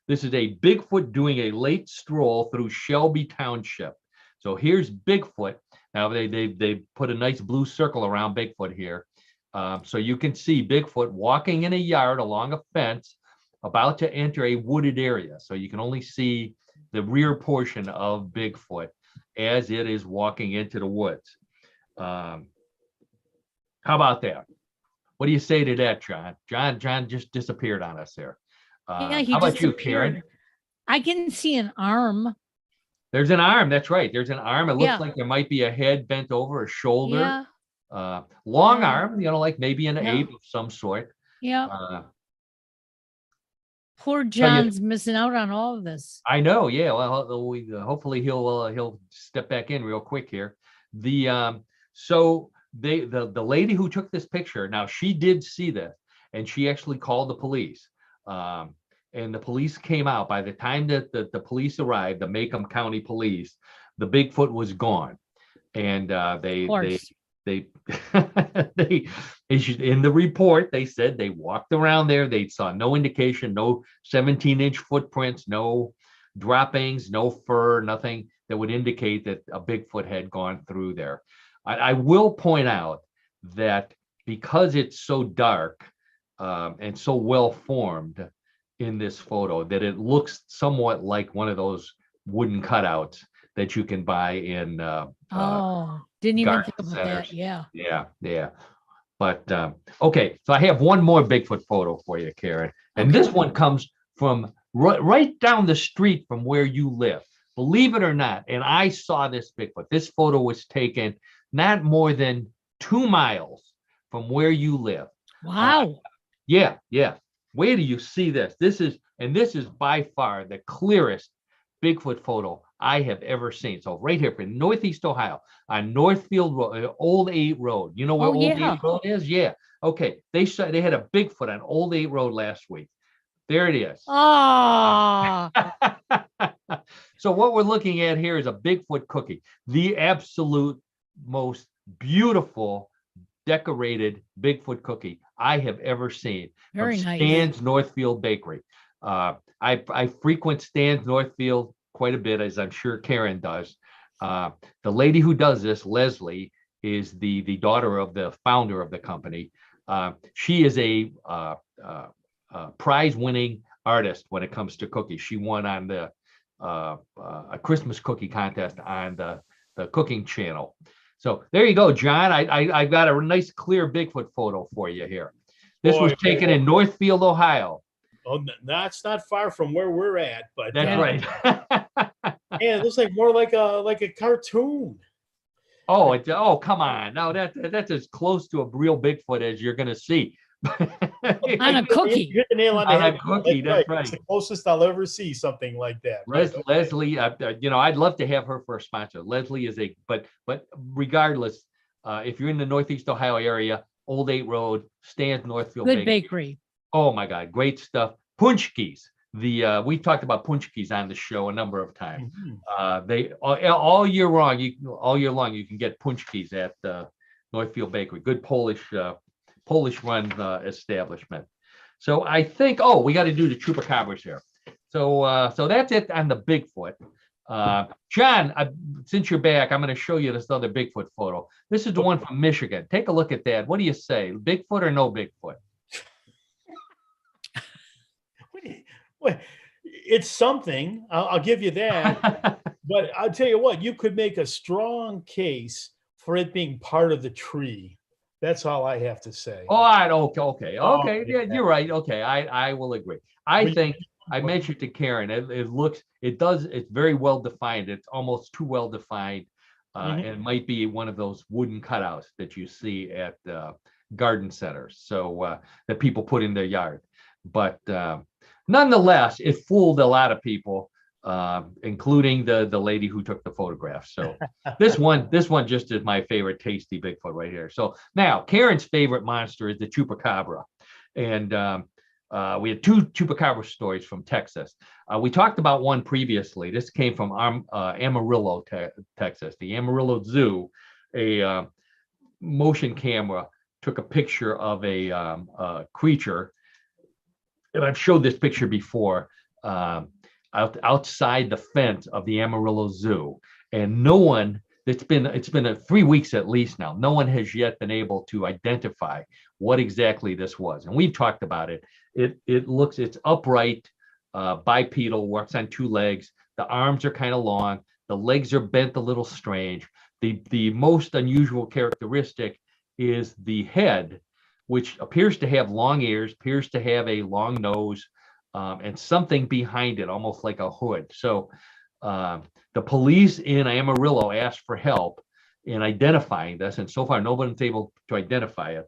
this is a Bigfoot doing a late stroll through Shelby Township. So here's Bigfoot. Now they put a nice blue circle around Bigfoot here. So you can see Bigfoot walking in a yard along a fence, about to enter a wooded area. So you can only see the rear portion of Bigfoot as it is walking into the woods. How about that? What do you say to that, John? John just disappeared on us there. Yeah, he How about you, disappeared. Karen? I can see an arm. There's an arm. That's right. There's an arm. It looks Yeah. like there might be a head bent over, a shoulder, Yeah. long Yeah. arm, like maybe an Yeah. ape of some sort. Yeah. Poor So John's missing out on all of this. I know. Yeah. Well, hopefully he'll step back in real quick here. So the lady who took this picture, now she did see this, and she actually called the police. And the police came out. By the time that the police arrived, the Macomb County Police, the Bigfoot was gone, and they they issued in the report. They said they walked around there. They saw no indication, no 17-inch footprints, no droppings, no fur, nothing that would indicate that a Bigfoot had gone through there. I will point out that because it's so dark and so well formed in this photo, that it looks somewhat like one of those wooden cutouts that you can buy in didn't even garden think about centers. that. Yeah. But okay, so I have one more Bigfoot photo for you, Karen, and this one comes from right down the street from where you live, believe it or not. And I saw this Bigfoot. This photo was taken not more than 2 miles from where you live. Wow. Yeah. Where do you see this? This is by far the clearest Bigfoot photo I have ever seen. So right here in Northeast Ohio on Northfield Road, Old 8 Road. You know where Old 8 Road is? Yeah. Okay. They had a Bigfoot on Old 8 Road last week. There it is. Oh. So what we're looking at here is a Bigfoot cookie, the absolute most beautiful decorated Bigfoot cookie I have ever seen. Very from nice. Stan's Northfield Bakery. I frequent Stan's Northfield quite a bit, as I'm sure Karen does. The lady who does this, Leslie, is the daughter of the founder of the company. She is a prize-winning artist when it comes to cookies. She won on the a Christmas cookie contest on the cooking channel. So there you go, John. I got a nice clear Bigfoot photo for you here. This was taken in Northfield, Ohio. Oh, that's not far from where we're at, but that's right. Yeah, it looks like more like a cartoon. Oh, come on. No, that's as close to a real Bigfoot as you're gonna see. On a cookie. You hit the nail on the head. A cookie, that's right. It's the closest I'll ever see something like that. Leslie, I'd love to have her for a sponsor. Leslie is but regardless, if you're in the Northeast Ohio area, Old 8 Road, Stan's Northfield Good bakery. Oh my God, great stuff. Punchkis. We talked about punchkis on the show a number of times. They all year long, you can get punchkis at Northfield Bakery. Good Polish run establishment. So I think, we got to do the chupacabras here. So that's it on the Bigfoot. John, since you're back, I'm going to show you this other Bigfoot photo. This is the one from Michigan. Take a look at that. What do you say? Bigfoot or no Bigfoot? It's something. I'll give you that. But I'll tell you what, you could make a strong case for it being part of the tree. That's all I have to say. Okay. Yeah, you're right. Okay, I will agree. I think I mentioned to Karen, it's very well defined. It's almost too well defined. And it might be one of those wooden cutouts that you see at garden centers, so that people put in their yard. But nonetheless, it fooled a lot of people, including the lady who took the photograph. So this one just is my favorite tasty Bigfoot right here. So now Karen's favorite monster is the Chupacabra. And we had 2 Chupacabra stories from Texas. We talked about one previously. This came from Amarillo, Texas. The Amarillo Zoo, a motion camera took a picture of a creature. And I've showed this picture before, outside the fence of the Amarillo Zoo, and no one. It's been 3 weeks at least now. No one has yet been able to identify what exactly this was, and we've talked about it. It's upright, bipedal, works on 2 legs. The arms are kind of long. The legs are bent a little strange. The most unusual characteristic is the head, which appears to have long ears, appears to have a long nose, and something behind it, almost like a hood. So the police in Amarillo asked for help in identifying this, and so far no one's able to identify it.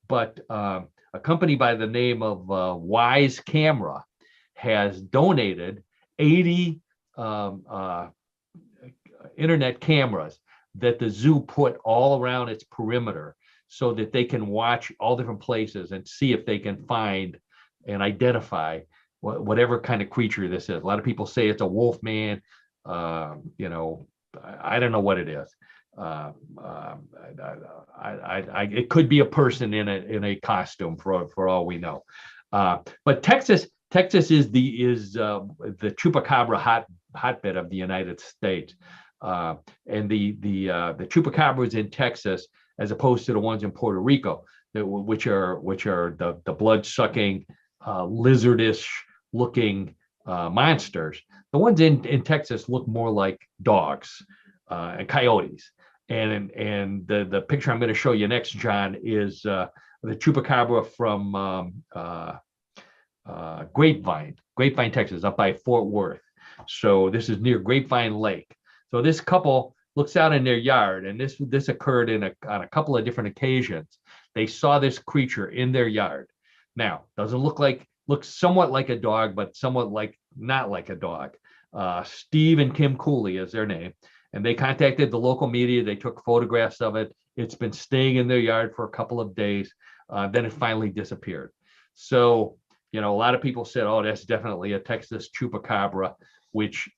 But a company by the name of Wise Camera has donated 80 internet cameras that the zoo put all around its perimeter so that they can watch all different places and see if they can find and identify whatever kind of creature this is. A lot of people say it's a wolf man. You know, I don't know what it is. It could be a person in a costume for all we know. But Texas is the Chupacabra hotbed of the United States, and the Chupacabras in Texas, as opposed to the ones in Puerto Rico, which are the blood-sucking, lizardish looking monsters. The ones in Texas look more like dogs and coyotes. And the picture I'm going to show you next, John, is the Chupacabra from Grapevine, Texas, up by Fort Worth. So this is near Grapevine Lake. So this couple looks out in their yard, and this occurred on a couple of different occasions. They saw this creature in their yard. Now, doesn't looks somewhat like a dog, but somewhat like not like a dog. Steve and Kim Cooley is their name, and they contacted the local media. They took photographs of it. It's been staying in their yard for a couple of days. Then it finally disappeared. So, you know, a lot of people said, "Oh, that's definitely a Texas Chupacabra," which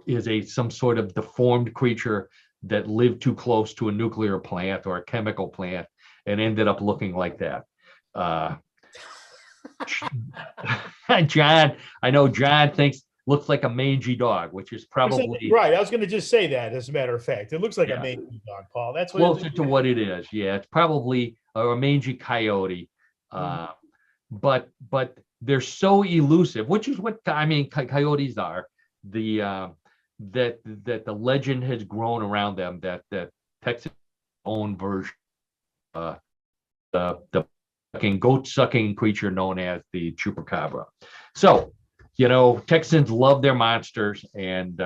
is some sort of deformed creature that lived too close to a nuclear plant or a chemical plant and ended up looking like that. John, I know John looks like a mangy dog, which is probably right. I was going to just say that, as a matter of fact. It looks like a mangy dog, Paul. That's what closer to what it is. Yeah, it's probably a mangy coyote. But they're so elusive, which is what coyotes are. That the legend has grown around them that Texas' own version, the fucking goat-sucking creature known as the Chupacabra. So, you know, Texans love their monsters, and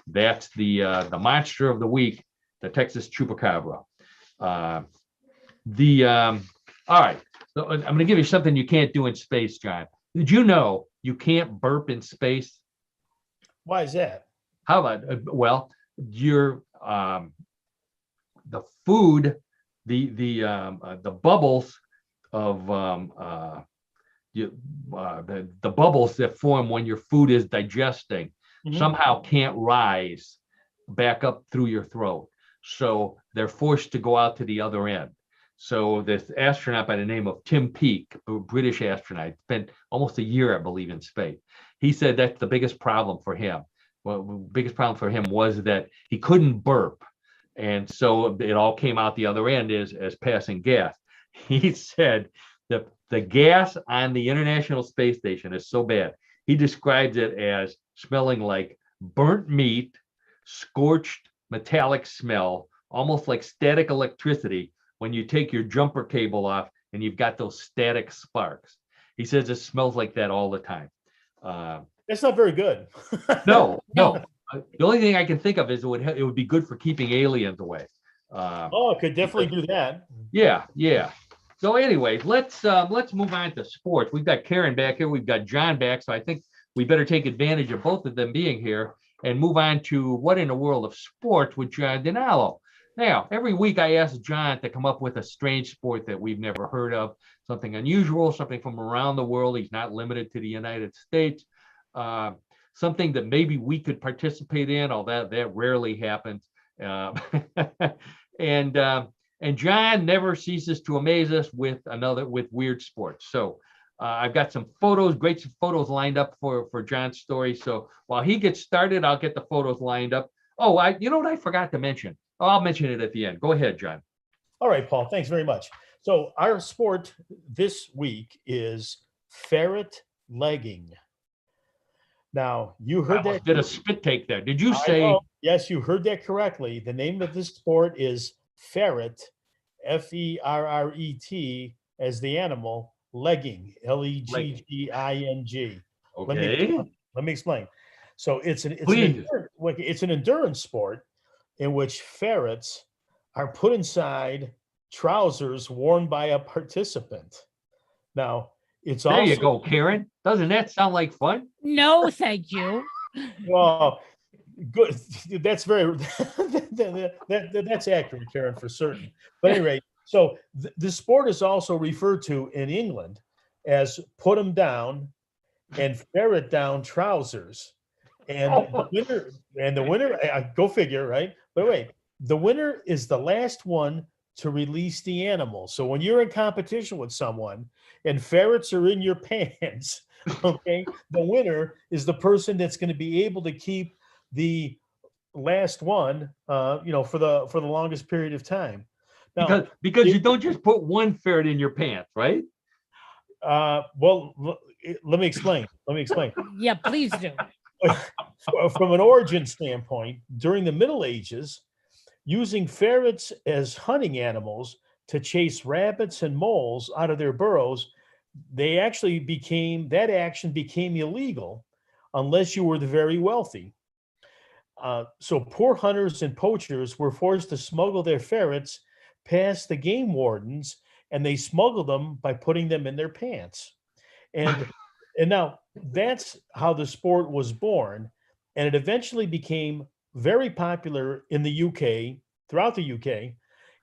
that's the monster of the week, the Texas Chupacabra. All right, so I'm going to give you something you can't do in space, John. Did you know you can't burp in space? Why is that? How about well, your the food, the bubbles of the bubbles that form when your food is digesting somehow can't rise back up through your throat. So they're forced to go out to the other end. So this astronaut by the name of Tim Peake, a British astronaut, spent almost a year, I believe, in space. He said that's the biggest problem for him. Well, the biggest problem for him was that he couldn't burp. And so it all came out the other end as passing gas. He said that the gas on the International Space Station is so bad. He describes it as smelling like burnt meat, scorched metallic smell, almost like static electricity when you take your jumper cable off and you've got those static sparks. He says it smells like that all the time. That's not very good. No. The only thing I can think of is it would be good for keeping aliens away. It could definitely do that. Yeah. So anyway, let's move on to sports. We've got Karen back here. We've got John back. So I think we better take advantage of both of them being here and move on to what in the world of sports with John DiNallo. Now, every week I ask John to come up with a strange sport that we've never heard of, something unusual, something from around the world. He's not limited to the United States. Something that maybe we could participate in, although that rarely happens. And John never ceases to amaze us with weird sports. So I've got some great photos lined up for John's story. So while he gets started, I'll get the photos lined up. Oh, you know what I forgot to mention? Oh, I'll mention it at the end. Go ahead, John. All right, Paul, thanks very much. So our sport this week is ferret legging. Now, you heard that. Did a spit take there. Did you say? Yes, you heard that correctly. The name of this sport is ferret, Ferret, as the animal, legging, Legging. Okay. Let me explain. So Please. it's an endurance sport in which ferrets are put inside trousers worn by a participant. Now, it's There also you go, Karen. Doesn't that sound like fun? No, thank you. well, good. That's very that's accurate, Karen, for certain. But anyway, so the sport is also referred to in England as put 'em down and ferret down trousers. And the winner, go figure, right? But wait, the winner is the last one to release the animal. So when you're in competition with someone and ferrets are in your pants, okay, the winner is the person that's going to be able to keep the last one, for the longest period of time. Now, Because you don't just put one ferret in your pants, right? well, let me explain. Yeah, please do. From an origin standpoint, during the Middle Ages, using ferrets as hunting animals to chase rabbits and moles out of their burrows, that action became illegal unless you were the very wealthy. So poor hunters and poachers were forced to smuggle their ferrets past the game wardens, and they smuggled them by putting them in their pants. And now that's how the sport was born, and it eventually became very popular in the UK, throughout the UK,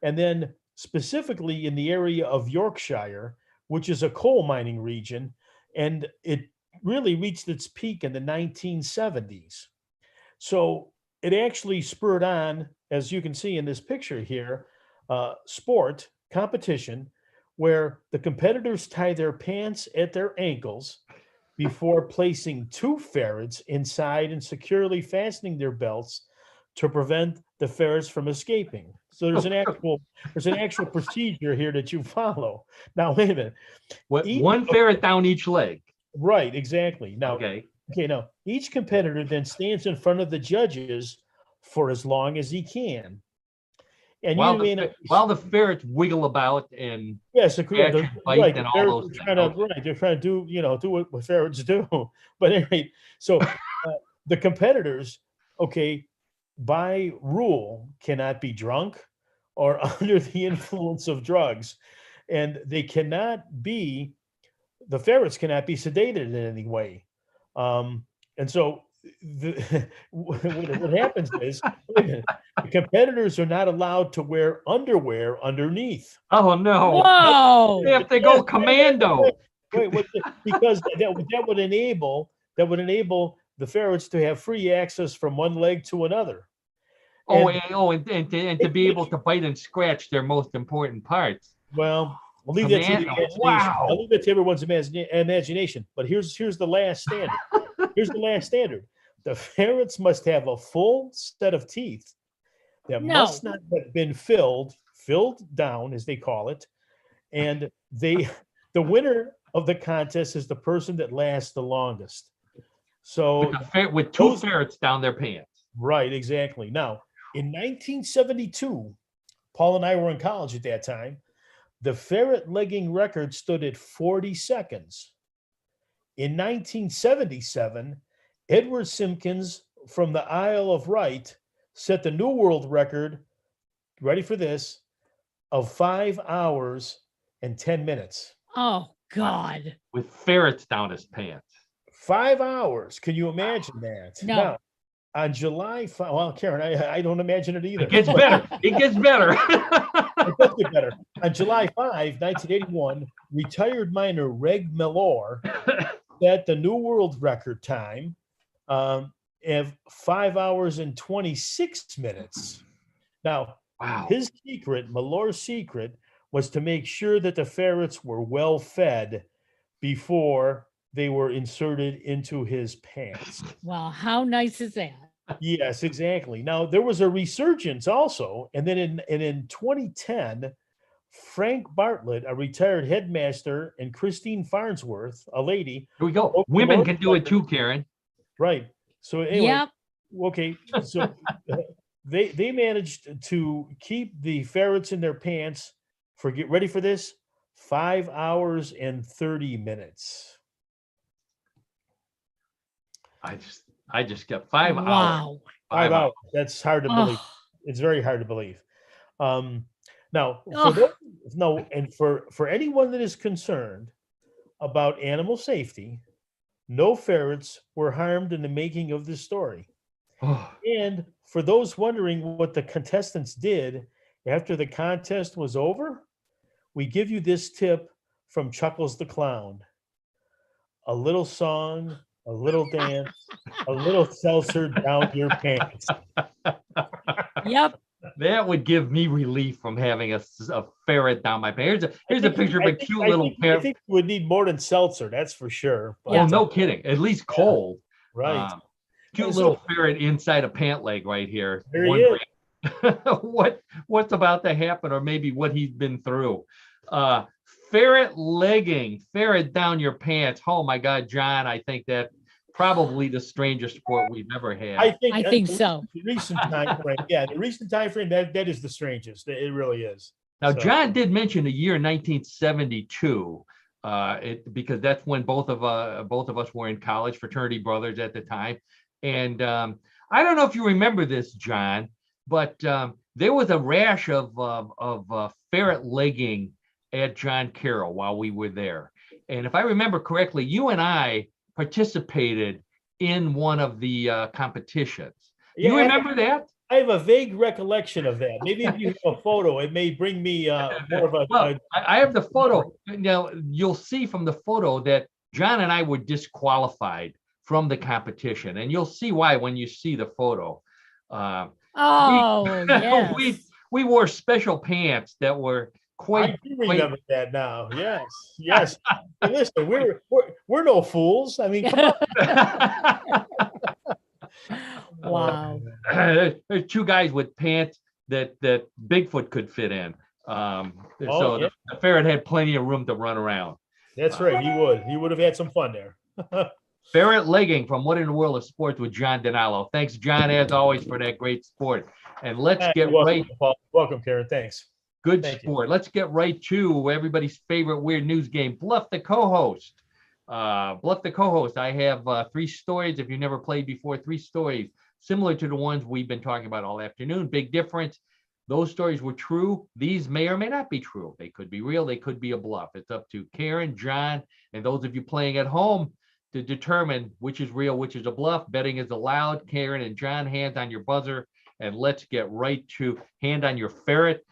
and then specifically in the area of Yorkshire, which is a coal mining region, and it really reached its peak in the 1970s. So it actually spurred on, as you can see in this picture here, sport competition where the competitors tie their pants at their ankles before placing two ferrets inside and securely fastening their belts to prevent the ferrets from escaping. So there's an actual procedure here that you follow. Now, wait a minute. One ferret down each leg. Right, exactly. Now, Okay. now each competitor then stands in front of the judges for as long as he can. And while the ferrets wiggle about and yes, bite right, and all those things. they're trying to do what ferrets do. But anyway, so the competitors, okay, by rule, cannot be drunk or under the influence of drugs, and the ferrets cannot be sedated in any way. And so what happens is the competitors are not allowed to wear underwear underneath. Oh no! Whoa! They have to go commando. Because that would enable the ferrets to have free access from one leg to another. And to be able to bite and scratch their most important parts. Well, I'll leave that to the imagination. Wow. I'll leave that to everyone's imagination. But here's the last standard. Here's the last standard. The ferrets must have a full set of teeth that must not have been filled down, as they call it. And the winner of the contest is the person that lasts the longest. So with two ferrets down their pants. Right, exactly. Now, in 1972, Paul and I were in college at that time. The ferret legging record stood at 40 seconds. In 1977, Edward Simpkins from the Isle of Wight set the new world record, ready for this, of 5 hours and 10 minutes. Oh, God. With ferrets down his pants. 5 hours. Can you imagine that? No. Now, on July 5, well, Karen, I don't imagine it either. It gets better. It gets better. It does get better. On July 5, 1981, retired miner Reg Mellor set the new world record time of 5 hours and 26 minutes. Now, wow. Mellor's secret was to make sure that the ferrets were well fed before they were inserted into his pants. Wow, how nice is that? Yes, exactly. Now, there was a resurgence also, and then in 2010, Frank Bartlett, a retired headmaster, and Christine Farnsworth, a lady. Here we go. Women can do it too, Karen. Right. So anyway, yep. Okay. So they managed to keep the ferrets in their pants for, get ready for this, 5 hours and 30 minutes. I just got 5 hours. Wow. 5 hours. That's hard to believe. Oh, It's very hard to believe. Now, Oh. for anyone that is concerned about animal safety, no ferrets were harmed in the making of this story. Oh, And for those wondering what the contestants did after the contest was over, we give you this tip from Chuckles the Clown. A little song, a little dance, a little seltzer down your pants. yep. that would give me relief from having a ferret down my pants. Here's a picture of a cute little I ferret. think we would need more than seltzer, that's for sure. But, Oh, no kidding. At least cold. right. Cute So- little ferret inside a pant leg right here. There he is. Wondering what's about to happen, or maybe what he's been through. Ferret legging, ferret down your pants. Oh my God, John, I think that probably the strangest sport we've ever had. I think so. The recent time frame, yeah, the recent time frame, that is the strangest. It really is. Now, So- John did mention the year 1972, because that's when both of us were in college, fraternity brothers at the time. And I don't know if you remember this, John, but there was a rash of ferret legging at John Carroll while we were there. And if I remember correctly, you and I participated in one of the competitions. Yeah, You remember that? I have a vague recollection of that. Maybe if you have a photo, it may bring me more of a. Well, I have the photo. Now, you'll see from the photo that John and I were disqualified from the competition. And you'll see why when you see the photo. Oh, yes. we wore special pants that were I quite. do remember that now. Yes, yes. Hey, listen, we're no fools. I mean, come on. Wow. There's two guys with pants that Bigfoot could fit in. So yeah. the ferret had plenty of room to run around. That's right. He would have had some fun there. Ferret legging from What in the World of Sports with John DiNallo. Thanks, John, as always, for that great sport. And let's get You're welcome, right. Paul. Welcome, Karen. Thanks. Good Thank you. sport. Let's get right to everybody's favorite weird news game, Bluff the Co-host. Bluff the Co-host. I have 3 stories. If you never played before, 3 stories similar to the ones we've been talking about all afternoon. Big difference. Those stories were true. These may or may not be true. They could be real. They could be a bluff. It's up to Karen, John, and those of you playing at home to determine which is real, which is a bluff. Betting is allowed. Karen and John, hands on your buzzer. And let's get right to hand on your ferret.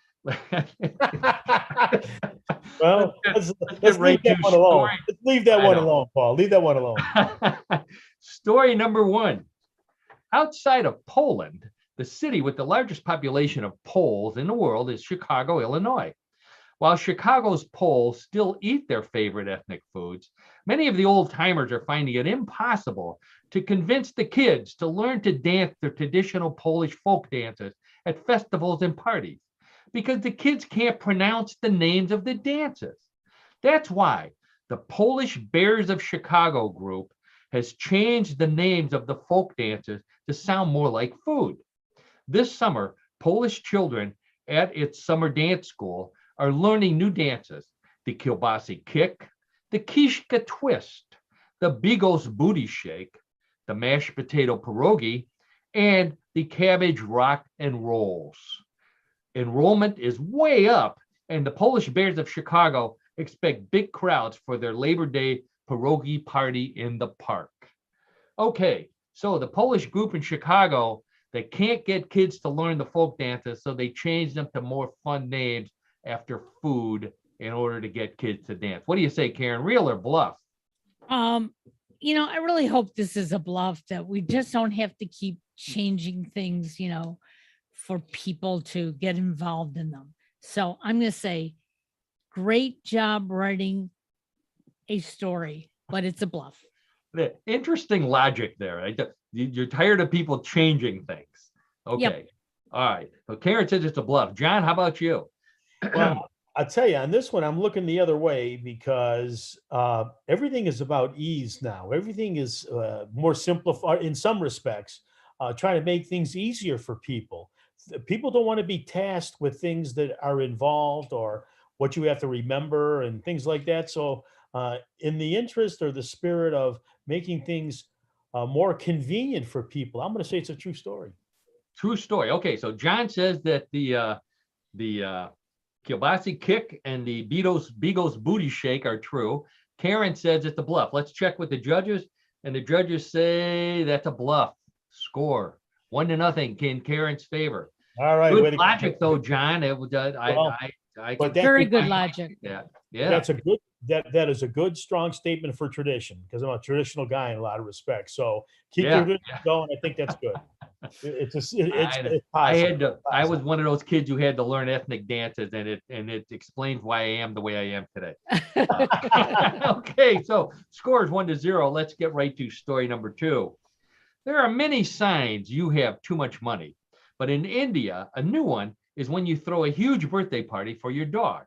Well, let's get right leave that to one alone. story. Let's leave that I one know. alone, Paul. Leave that one alone. Story number 1. Outside of Poland, the city with the largest population of Poles in the world is Chicago, Illinois. While Chicago's Poles still eat their favorite ethnic foods, many of the old-timers are finding it impossible to convince the kids to learn to dance their traditional Polish folk dances at festivals and parties, because the kids can't pronounce the names of the dances. That's why the Polish Bears of Chicago group has changed the names of the folk dances to sound more like food. This summer, Polish children at its summer dance school are learning new dances: the kielbasa kick, the kishka twist, the bigos booty shake, the mashed potato pierogi, and the cabbage rock and rolls. Enrollment is way up, and the Polish Bears of Chicago expect big crowds for their Labor Day pierogi party in the park. Okay, so the Polish group in Chicago, they can't get kids to learn the folk dances, so they changed them to more fun names after food in order to get kids to dance. What do you say, Karen? Real or bluff? I really hope this is a bluff, that we just don't have to keep changing things, for people to get involved in them. So I'm going to say, great job writing a story, but it's a bluff. The interesting logic there. You're tired of people changing things. Okay. Yep. All right. So Karen says it's a bluff. John, how about you? Well, I'll tell you, on this one, I'm looking the other way because everything is about ease now. Everything is more simplified in some respects, trying to make things easier for people. People don't want to be tasked with things that are involved or what you have to remember and things like that. So in the interest or the spirit of making things more convenient for people, I'm going to say it's a true story. True story. Okay, so John says that the kielbasa kick and the Beagles booty shake are true. Karen says it's a bluff. Let's check with the judges, and the judges say that's a bluff. Score 1-0 in Karen's favor. All right. Good logic, though, John. It was I but that- Very good logic. Yeah, yeah. That's a good that is a good strong statement for tradition, because I'm a traditional guy in a lot of respects. So keep Yeah, your going. I think that's good. It's I had positive. to. I was one of those kids who had to learn ethnic dances, and it explains why I am the way I am today. Okay, so scores 1-0. Let's get right to story number 2. There are many signs you have too much money, but in India, a new one is when you throw a huge birthday party for your dog.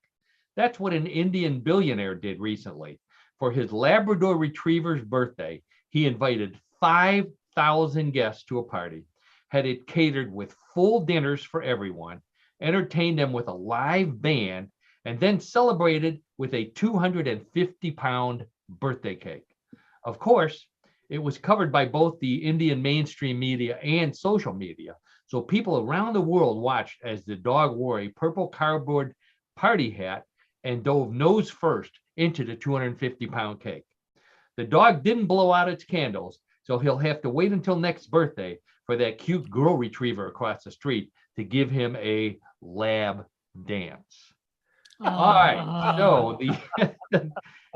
That's what an Indian billionaire did recently. For his Labrador Retriever's birthday, he invited 5,000 guests to a party, had it catered with full dinners for everyone, entertained them with a live band, and then celebrated with a 250-pound birthday cake. Of course, it was covered by both the Indian mainstream media and social media. So people around the world watched as the dog wore a purple cardboard party hat and dove nose first into the 250-pound cake. The dog didn't blow out its candles, so he'll have to wait until next birthday for that cute girl retriever across the street to give him a lab dance. All right, so the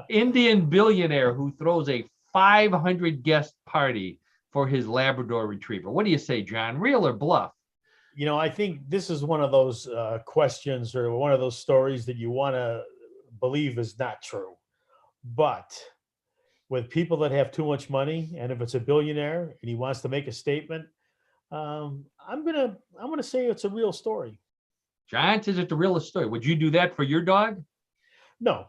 Indian billionaire who throws a 500 guest party for his Labrador Retriever. What do you say, John? Real or bluff? You know, I think this is one of those questions or one of those stories that you want to believe is not true. But with people that have too much money, and if it's a billionaire and he wants to make a statement, I'm gonna say it's a real story. John says it's a real story. Would you do that for your dog? No.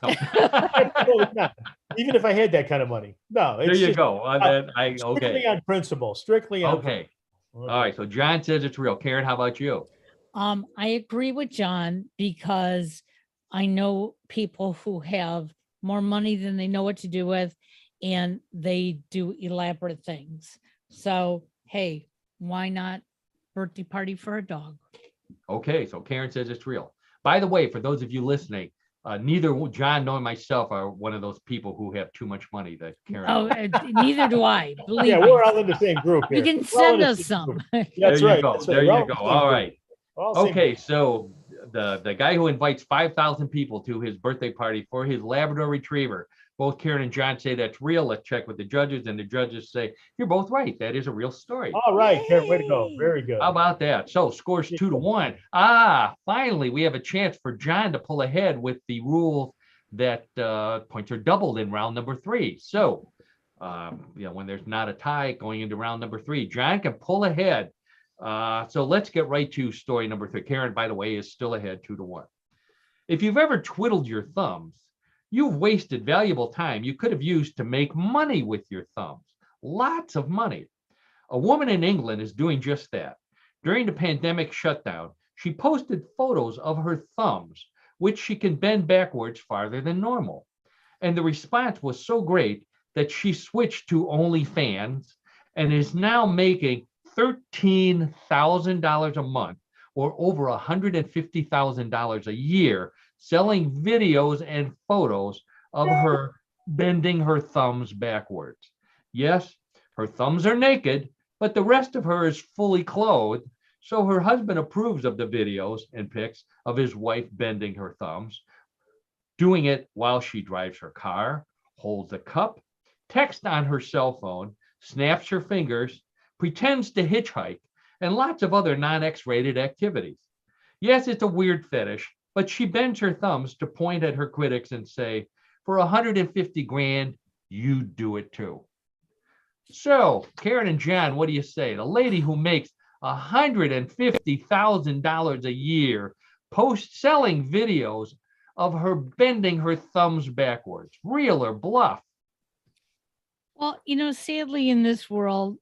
No. Absolutely not. Even if I had that kind of money. No. There you go. Strictly on principle. Strictly on Okay. All right. So John says it's real. Karen, how about you? I agree with John, because I know people who have more money than they know what to do with, and they do elaborate things. So, hey, why not birthday party for a dog? Okay. So Karen says it's real. By the way, for those of you listening, neither John nor myself are one of those people who have too much money that Karen. Oh, neither do I. Believe Yeah, me. we're all in the same group here. You can We're all send in the us same some. group. There That's you right. go. That's right. There We're you all go. in the same All group. right. We're all same Okay. group. So the guy who invites 5,000 people to his birthday party for his Labrador Retriever, both Karen and John say that's real. Let's check with the judges, and the judges say you're both right. That is a real story. All right, Karen, way to go. Very good. How about that? So scores 2-1. Finally, we have a chance for John to pull ahead with the rule that points are doubled in round number 3. So, when there's not a tie going into round number 3, John can pull ahead. So let's get right to story number 3. Karen, by the way, is still ahead 2-1. If you've ever twiddled your thumbs, you've wasted valuable time you could have used to make money with your thumbs. Lots of money. A woman in England is doing just that. During the pandemic shutdown, she posted photos of her thumbs, which she can bend backwards farther than normal. And the response was so great that she switched to OnlyFans and is now making $13,000 a month, or over $150,000 a year, selling videos and photos of her bending her thumbs backwards. Yes, her thumbs are naked, but the rest of her is fully clothed. So her husband approves of the videos and pics of his wife bending her thumbs, doing it while she drives her car, holds a cup, texts on her cell phone, snaps her fingers, pretends to hitchhike, and lots of other non-X-rated activities. Yes, it's a weird fetish, but she bends her thumbs to point at her critics and say, for 150 grand, you do it too. So, Karen and John, what do you say? The lady who makes $150,000 a year posts selling videos of her bending her thumbs backwards. Real or bluff? Well, sadly in this world,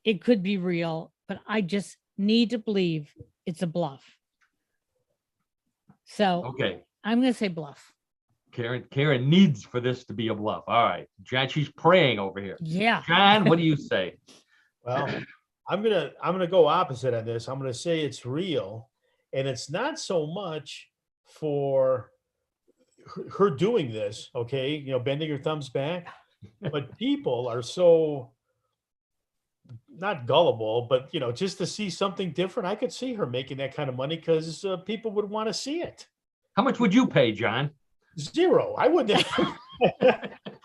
it could be real, but I just need to believe it's a bluff. So Okay. I'm going to say bluff. Karen needs for this to be a bluff. All right, John, she's praying over here. Yeah. John, what do you say? Well, I'm gonna go opposite on this. I'm gonna say it's real, and it's not so much for her doing this, okay, bending her thumbs back, but people are so not gullible, but just to see something different. I could see her making that kind of money because people would want to see it. How much would you pay, John? 0. I wouldn't.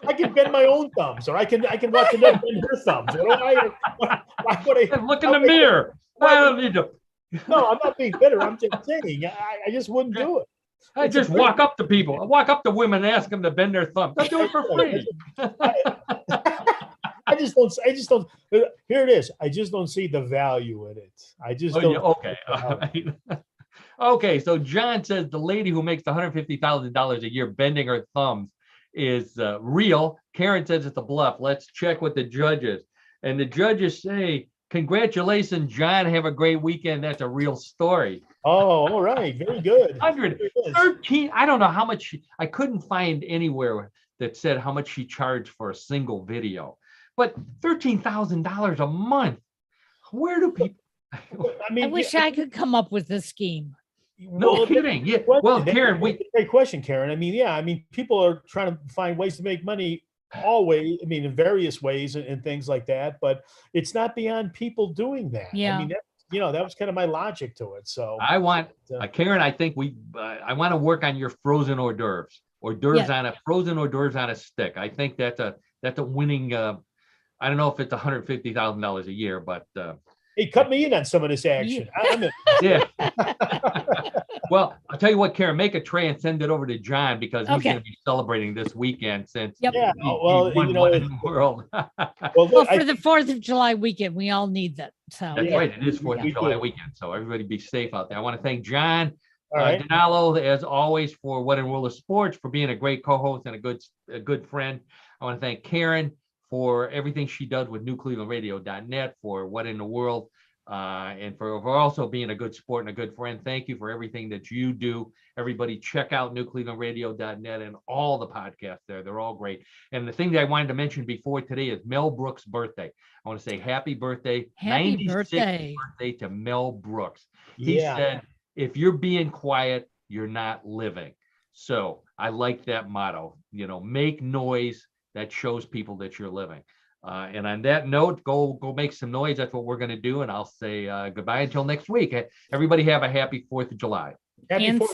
I can bend my own thumbs, or I can watch another bend her thumbs. Why would I Look in the mirror. I don't need to. No, I'm not being bitter. I'm just saying I just wouldn't do it. I just walk up to people. I walk up to women and ask them to bend their thumb. They'll do it for free. I just don't. Here it is. I just don't see the value in it. I just don't. Okay. Okay. So John says the lady who makes $150,000 a year bending her thumbs is real. Karen says it's a bluff. Let's check with the judges. And the judges say, congratulations, John. Have a great weekend. That's a real story. Oh, all right. Very good. 113. I don't know how much. I couldn't find anywhere that said how much she charged for a single video. But $13,000 a month. Where do people? I wish I could come up with a scheme. No kidding. Yeah. Well, Karen, great question, Karen. People are trying to find ways to make money always. In various ways and things like that. But it's not beyond people doing that. Yeah. That was kind of my logic to it. So I want Karen. I think I want to work on your frozen hors d'oeuvres. Frozen hors d'oeuvres on a stick. I think that's a winning. I don't know if it's $150,000 a year, but hey, cut me in on some of this action. Yeah. Well, I'll tell you what, Karen, make a tray and send it over to John because he's going to be celebrating this weekend since he won one in the world. Well, for the 4th of July weekend, we all need that. So that's right. It is 4th of July weekend. So everybody be safe out there. I want to thank John DiNallo, as always, for What in World of Sports, for being a great co-host and a good friend. I want to thank Karen for everything she does with newclevelandradio.net, for What in the World, and for also being a good sport and a good friend. Thank you for everything that you do. Everybody check out newclevelandradio.net and all the podcasts there. They're all great. And the thing that I wanted to mention before today is Mel Brooks' birthday. I want to say happy birthday. Happy birthday to Mel Brooks. He said, if you're being quiet, you're not living. So I like that motto, make noise that shows people that you're living. And on that note, go make some noise. That's what we're going to do. And I'll say goodbye until next week. Everybody have a happy 4th of July. Happy 4th.